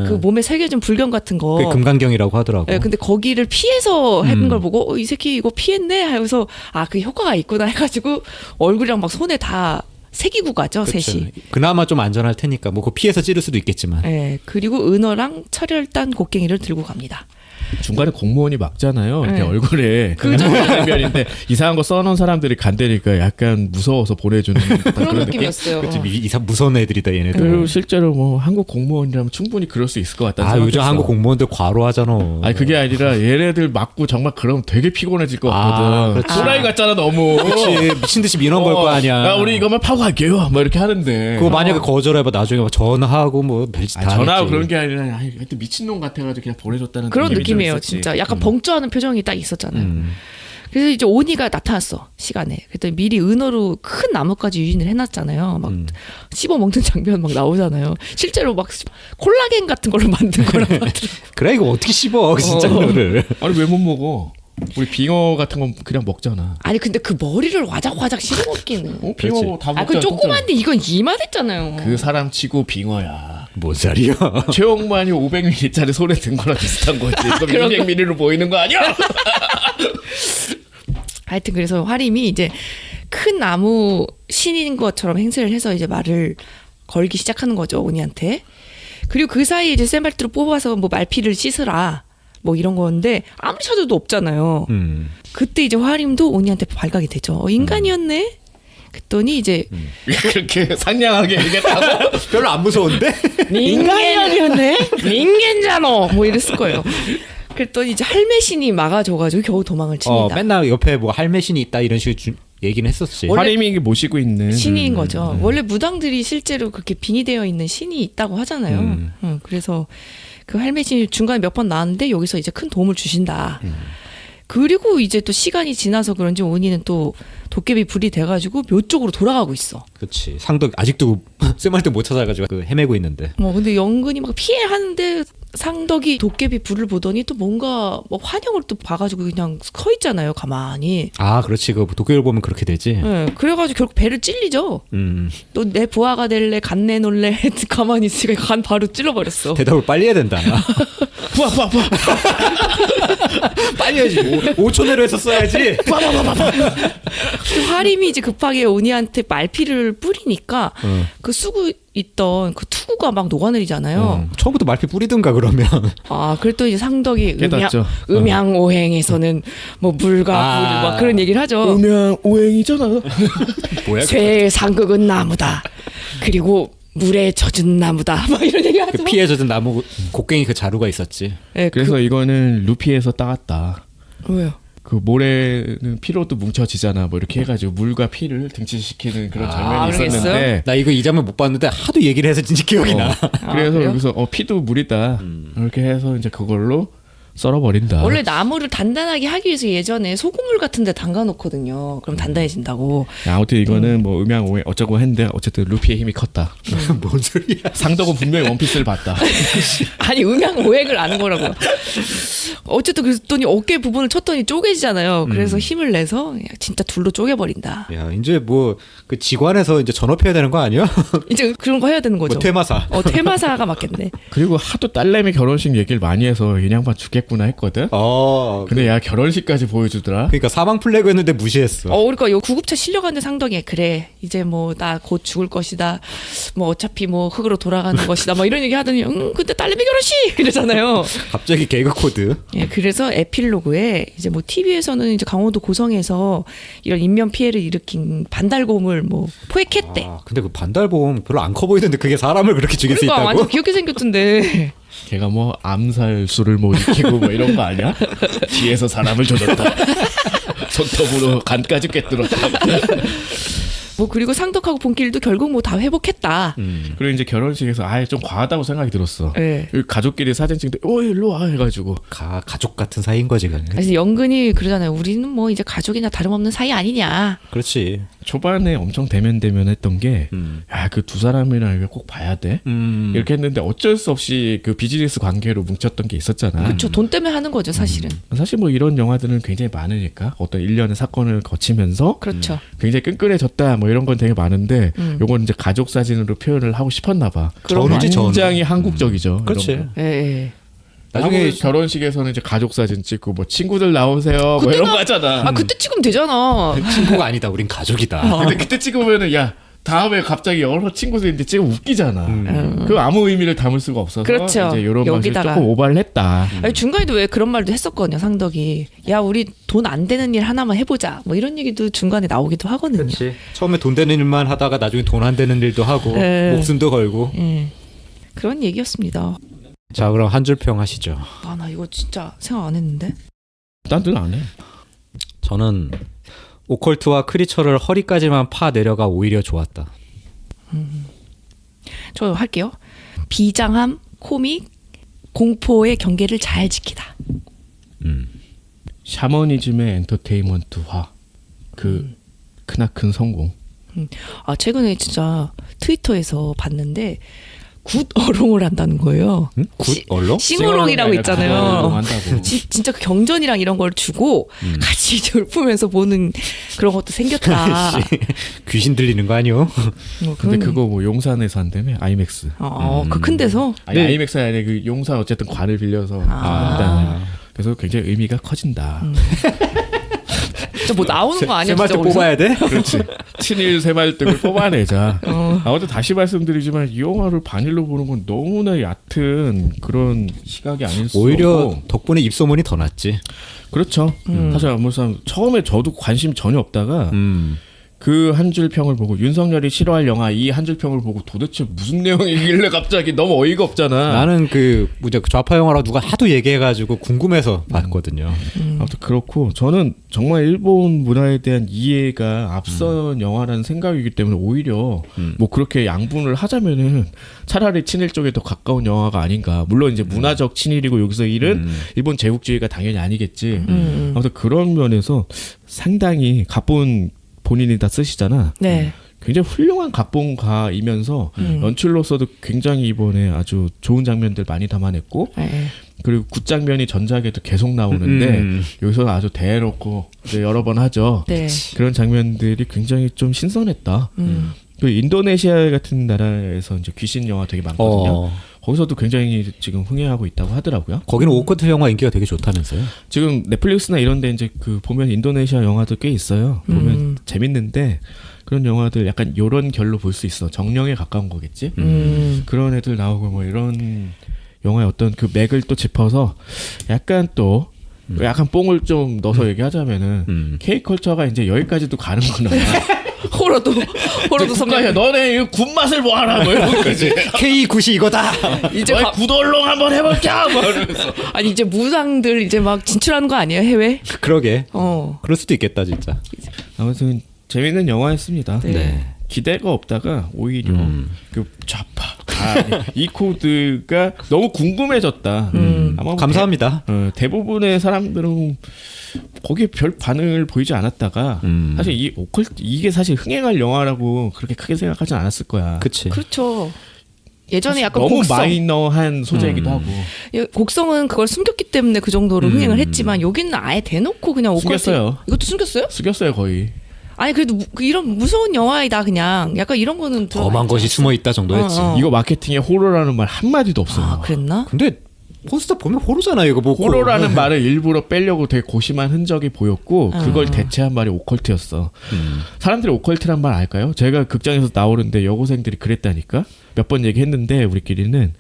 그 몸에 새겨진 불경 같은 거. 그게 금강경이라고 하더라고. 예, 근데 거기를 피해서 했는 걸 보고 이 새끼 이거 피했네 하면서 아 그 효과가 있구나 해가지고 얼굴이랑 막 손에 다 새기고 가죠. 그쵸. 셋이. 그나마 좀 안전할 테니까 뭐 그 피해서 찌를 수도 있겠지만. 예, 그리고 은어랑 철혈단 곡괭이를 들고 갑니다. 중간에 공무원이 막잖아요. 이렇게 네. 얼굴에 그죠. 면인데 이상한 거 써놓은 사람들이 간대니까 약간 무서워서 보내주는 그런 느낌이었어요. 그치, 이상 무서운 애들이다 얘네들. 그리고 실제로 뭐 한국 공무원이라면 충분히 그럴 수 있을 것 같다는 아 생각했어. 요즘 한국 공무원들 과로하잖아. 아니 그게 아니라 얘네들 맞고 정말 그럼 되게 피곤해질 것 아, 같거든. 그렇지. 또라이 같잖아 너무. 그렇지 미친 듯이 민원 걸 거 아니야. 야 우리 이거만 파고 갈게요. 막 이렇게 하는데. 그거 만약에 거절해봐 나중에 막 전화하고 뭐 별짓 다 전화하고 하겠지. 그런 게 아니라 하여튼 미친놈 같아가지고 그냥 보내줬다는 그런 느낌이 좀 느낌이에요. 있었지. 진짜 약간 벙쪄하는 표정이 딱 있었잖아요. 그래서 이제 오니가 나타났어 시간에. 그랬더니 미리 은어로 큰 나무까지 유인을 해놨잖아요. 막 씹어먹는 장면 막 나오잖아요. 실제로 막 콜라겐 같은 걸로 만든 거라고 하더라고. 그래 이거 어떻게 씹어 진짜 그거를. 아니 왜 못 먹어? 우리 빙어 같은 건 그냥 먹잖아. 아니 근데 그 머리를 와작와작 씹어 먹기는. 빙어 그렇지. 다 아, 먹잖아. 그 조그만데 이건 이만했잖아요. 그 사람 치고 빙어야. 뭔 소리야? 최홍만이 500ml짜리 손에 든 거랑 비슷한 거지. 그럼 200ml로 보이는 거 아니야? 하여튼 그래서 화림이 이제 큰 나무 신인 것처럼 행세를 해서 이제 말을 걸기 시작하는 거죠 오니한테. 그리고 그 사이에 이제 샌발트로 뽑아서 뭐 말피를 씻으라 뭐 이런 건데 아무리 찾아도 없잖아요. 그때 이제 화림도 오니한테 발각이 되죠. 인간이었네. 그랬더니 이제 그렇게 상냥하게 얘기했다고? 별로 안 무서운데? 인간이었네? 인간잖아! 뭐 이랬을 거예요. 그랬더니 이제 할매신이 막아줘가지고 겨우 도망을 칩니다. 맨날 옆에 뭐 할매신이 있다 이런 식으로 얘기는 했었지. 원래- 화림이 모시고 있는 신인 거죠. 원래 무당들이 실제로 그렇게 빙의되어 있는 신이 있다고 하잖아요. 그래서 그 할매신이 중간에 몇 번 나왔는데 여기서 이제 큰 도움을 주신다. 그리고 이제 또 시간이 지나서 그런지 온이는 또 도깨비 불이 돼가지고 묘 쪽으로 돌아가고 있어. 그렇지. 상덕 아직도 쇠말대 못 찾아가지고 그 헤매고 있는데. 근데 연근이 막 피해하는데 상덕이 도깨비 불을 보더니 또 뭔가 뭐 환영을 또 봐가지고 그냥 서 있잖아요, 가만히. 아, 그렇지. 그 도깨비를 보면 그렇게 되지. 네, 그래가지고 결국 배를 찔리죠. 또 내 부하가 될래, 간 내놓을래, 가만히 있으니까 간 바로 찔러버렸어. 대답을 빨리 해야 된다. 부하 빨리 해야지. 5초 내로 해서 써야지. 화림이 이제 급하게 온이한테 말피를 뿌리니까 그 쓰고 있던 그 투구가 막 녹아내리잖아요. 처음부터 말피 뿌리든가 그러면. 아, 그랬더니 이제 상덕이 깨닫죠. 음양오행에서는 뭐 물과 불 막 그런 얘기를 하죠. 음양 오행이잖아. 뭐야? 쇠의 상극은 나무다. 그리고 물에 젖은 나무다. 막 이런 얘기 하죠. 그 피해 젖은 나무 곡괭이 그 자루가 있었지. 네, 그래서 이거는 루피에서 따왔다. 왜요? 그 모래는 피로도 뭉쳐지잖아. 뭐 이렇게 해가지고 물과 피를 등치시키는 그런 장면이 그러겠어요? 있었는데. 나 이거 이 장면 못 봤는데 하도 얘기를 해서 진짜 기억이 나. 그래서 그래요? 여기서 피도 물이다. 이렇게 해서 이제 그걸로 썰어버린다. 원래 나무를 단단하게 하기 위해서 예전에 소금물 같은 데 담가 놓거든요. 그럼 단단해진다고. 야, 아무튼 이거는 뭐 음양 오행 어쩌고 했는데 어쨌든 루피의 힘이 컸다. 뭔 소리야? 상덕은 분명히 원피스를 봤다. 아니 음양오행을 아는 거라고요. 어쨌든 그랬더니 어깨 부분을 쳤더니 쪼개지잖아요. 그래서 힘을 내서 진짜 둘로 쪼개버린다. 야, 이제 뭐 그 직관에서 이제 전업해야 되는 거 아니야? 이제 그런 거 해야 되는 거죠. 뭐 퇴마사. 테마사가 맞겠네. 그리고 하도 딸내미 결혼식 얘기를 많이 해서 이 양반 죽겠구나 했거든. 근데 근데 야 결혼식까지 보여주더라. 그러니까 사망 플래그 했는데 무시했어. 그러니까 요 구급차 실려가는 상덕이 그래 이제 뭐 나 곧 죽을 것이다. 뭐 어차피 뭐 흙으로 돌아가는 것이다. 뭐 이런 얘기 하더니 근데 딸내미 결혼식 이러잖아요. 갑자기 개그 코드. 예, 그래서 에필로그에 이제 뭐 TV에서는 이제 강원도 고성에서 이런 인명 피해를 일으킨 반달곰을 뭐 포획했대. 근데 그 반달봄 별로 안 커 보이는데 그게 사람을 그렇게 죽일 수 그러니까 있다고? 완전 귀엽게 생겼던데. 걔가 뭐 암살수를 뭐 익히고 뭐 이런 거 아니야? 뒤에서 사람을 조졌다. 손톱으로 간까지 꿰뚫었다. 뭐 그리고 상덕하고 본길도 결국 뭐 다 회복했다. 그리고 이제 결혼식에서 아예 좀 과하다고 생각이 들었어. 예. 가족끼리 사진 찍는데 일로 와 해가지고 가족 같은 사이인 거지, 그냥. 그래서 연근이 그러잖아요. 우리는 뭐 이제 가족이나 다름없는 사이 아니냐. 그렇지. 초반에 엄청 대면했던 게 그 두 사람이랑 이거 꼭 봐야 돼. 이렇게 했는데 어쩔 수 없이 그 비즈니스 관계로 뭉쳤던 게 있었잖아. 그렇죠. 돈 때문에 하는 거죠, 사실은. 사실 뭐 이런 영화들은 굉장히 많으니까 어떤 일련의 사건을 거치면서 그렇죠. 굉장히 끈끈해졌다 뭐 이런 건 되게 많은데 요건 이제 가족 사진으로 표현을 하고 싶었나 봐. 전우지, 전우. 굉장히 한국적이죠. 그렇지. 이런 거. 예, 예. 나중에 결혼식에서는 이제 가족 사진 찍고 뭐 친구들 나오세요 뭐 이런 거 하잖아. 그때 찍으면 되잖아. 친구가 아니다. 우린 가족이다. 근데 그때 찍으면은 야 다음에 갑자기 여러 친구들인데 찍으면 웃기잖아. 그 아무 의미를 담을 수가 없어서 그렇죠. 이제 이런 방식으로 여기다가. 조금 오바를 했다. 아니, 중간에도 왜 그런 말도 했었거든요, 상덕이. 야, 우리 돈 안 되는 일 하나만 해보자. 뭐 이런 얘기도 중간에 나오기도 하거든요. 그렇지. 처음에 돈 되는 일만 하다가 나중에 돈 안 되는 일도 하고 네. 목숨도 걸고. 예. 그런 얘기였습니다. 자, 그럼 한 줄 평 하시죠. 나 이거 진짜 생각 안 했는데. 딴 데는 안 해. 저는 오컬트와 크리처를 허리까지만 파 내려가 오히려 좋았다. 저 할게요. 비장함, 코믹, 공포의 경계를 잘 지키다. 샤머니즘의 엔터테인먼트화. 그 크나큰 성공. 최근에 진짜 트위터에서 봤는데 굿어롱을 한다는 거예요. 굿 얼렁? 싱어롱이라고 있잖아요. 한다고. 진짜 그 경전이랑 이런 걸 주고 같이 이제 읊으면서 보는 그런 것도 생겼다. 귀신 들리는 거 아니요? 뭐 근데 그런- 그거 뭐 용산에서 한다며 아이맥스. 그 큰 데서 아니 아이맥스가 아니라 그 용산 어쨌든 관을 빌려서 한다며. 그래서 굉장히 의미가 커진다. 진짜 뭐 나오는 거 아니야? 세마트 진짜 거기서? 뽑아야 돼? 그렇지. 친일 새발등을 뽑아내자. 아무튼 다시 말씀드리지만 이 영화를 반일로 보는 건 너무나 얕은 그런 시각이 아닐 수 오히려 없고. 덕분에 입소문이 더 났지. 그렇죠. 사실 아무튼 처음에 저도 관심 전혀 없다가 그 한 줄 평을 보고 윤석열이 싫어할 영화 이 한 줄 평을 보고 도대체 무슨 내용이길래 갑자기 너무 어이가 없잖아. 나는 그 뭐지 좌파 영화라고 누가 하도 얘기해가지고 궁금해서 봤거든요. 아무튼 그렇고 저는 정말 일본 문화에 대한 이해가 앞선 영화라는 생각이기 때문에 오히려 뭐 그렇게 양분을 하자면은 차라리 친일 쪽에 더 가까운 영화가 아닌가. 물론 이제 문화적 친일이고 여기서 일은 일본 제국주의가 당연히 아니겠지. 아무튼 그런 면에서 상당히 각본 본인이 다 쓰시잖아. 네. 굉장히 훌륭한 각본가이면서 연출로서도 굉장히 이번에 아주 좋은 장면들 많이 담아냈고 네. 그리고 굿장면이 전작에도 계속 나오는데 여기서는 아주 대놓고 이제 여러 번 하죠. 네. 그런 장면들이 굉장히 좀 신선했다. 그 인도네시아 같은 나라에서 이제 귀신 영화 되게 많거든요. 거기서도 굉장히 지금 흥행하고 있다고 하더라고요. 거기는 오커트 영화 인기가 되게 좋다면서요? 지금 넷플릭스나 이런데 이제 그 보면 인도네시아 영화도 꽤 있어요. 보면 재밌는데 그런 영화들 약간 요런 결로 볼 수 있어. 정령에 가까운 거겠지. 그런 애들 나오고 뭐 이런 영화의 어떤 그 맥을 또 짚어서 약간 또 약간 뽕을 좀 넣어서 얘기하자면은 K컬처가 이제 여기까지도 가는구나. 호러도 국가야 너네 이 굿맛을 뭐하라 뭐 이런 거지. K9이 이거다. 이제 너희 굿얼롱 한번 해볼까 뭐 이러면서. 아니 이제 무상들 이제 막 진출하는 거 아니에요 해외? 그러게. 어. 그럴 수도 있겠다 진짜. 아무튼 재밌는 영화였습니다. 네. 기대가 없다가 오히려 그 좌파 이 코드가 너무 궁금해졌다. 아마 뭐 감사합니다. 대부분의 사람들은 거기에 별 반응을 보이지 않았다가 사실 이 오컬트 이게 사실 흥행할 영화라고 그렇게 크게 생각하진 않았을 거야. 그치. 그렇죠. 예전에 약간 너무 곡성. 마이너한 소재이기도 하고 곡성은 그걸 숨겼기 때문에 그 정도로 흥행을 했지만 여기는 아예 대놓고 그냥 오컬트. 숨겼어요. 이것도 숨겼어요? 숙였어요 거의. 아니 그래도 이런 무서운 영화이다 그냥 약간 이런 거는 범한 것이 숨어 있다 정도였지. 이거 마케팅에 호러라는 말 한마디도 없어요. 아 그랬나? 근데 포스터 보면 호러잖아 이거 뭐. 호러라는 말을 일부러 빼려고 되게 고심한 흔적이 보였고 그걸 대체한 말이 오컬트였어. 사람들이 오컬트란 말 알까요? 제가 극장에서 나오는데 여고생들이 그랬다니까. 몇 번 얘기했는데 우리끼리는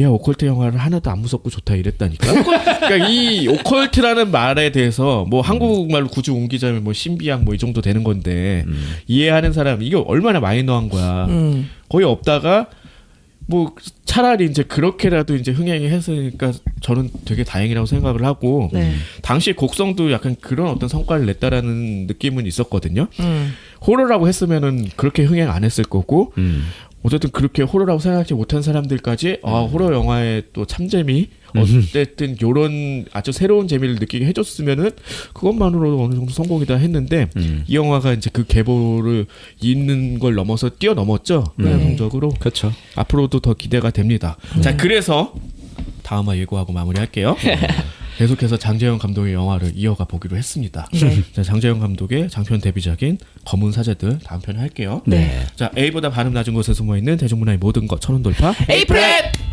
야 오컬트 영화를 하나도 안 무섭고 좋다 이랬다니까. 그러니까 이 오컬트라는 말에 대해서 뭐 한국말로 굳이 옮기자면 뭐 신비학 뭐 이 정도 되는 건데 이해하는 사람 이게 얼마나 마이너한 거야. 거의 없다가 뭐 차라리 이제 그렇게라도 이제 흥행이 했으니까 저는 되게 다행이라고 생각을 하고 네. 당시 곡성도 약간 그런 어떤 성과를 냈다라는 느낌은 있었거든요. 호러라고 했으면은 그렇게 흥행 안 했을 거고 어쨌든 그렇게 호러라고 생각하지 못한 사람들까지 호러 영화의 또 참재미 어쨌든 요런 아주 새로운 재미를 느끼게 해줬으면은 그것만으로도 어느 정도 성공이다 했는데 이 영화가 이제 그 계보를 잇는 걸 넘어서 뛰어넘었죠. 성적으로. 그렇죠. 앞으로도 더 기대가 됩니다. 자 그래서 다음화 예고하고 마무리할게요. 계속해서 장재영 감독의 영화를 이어가 보기로 했습니다. 자, 장재영 감독의 장편 데뷔작인 검은 사제들 다음 편에 할게요. 네. 자 A보다 발음 낮은 곳에 숨어있는 대중문화의 모든 것 천원 돌파 에이프랩!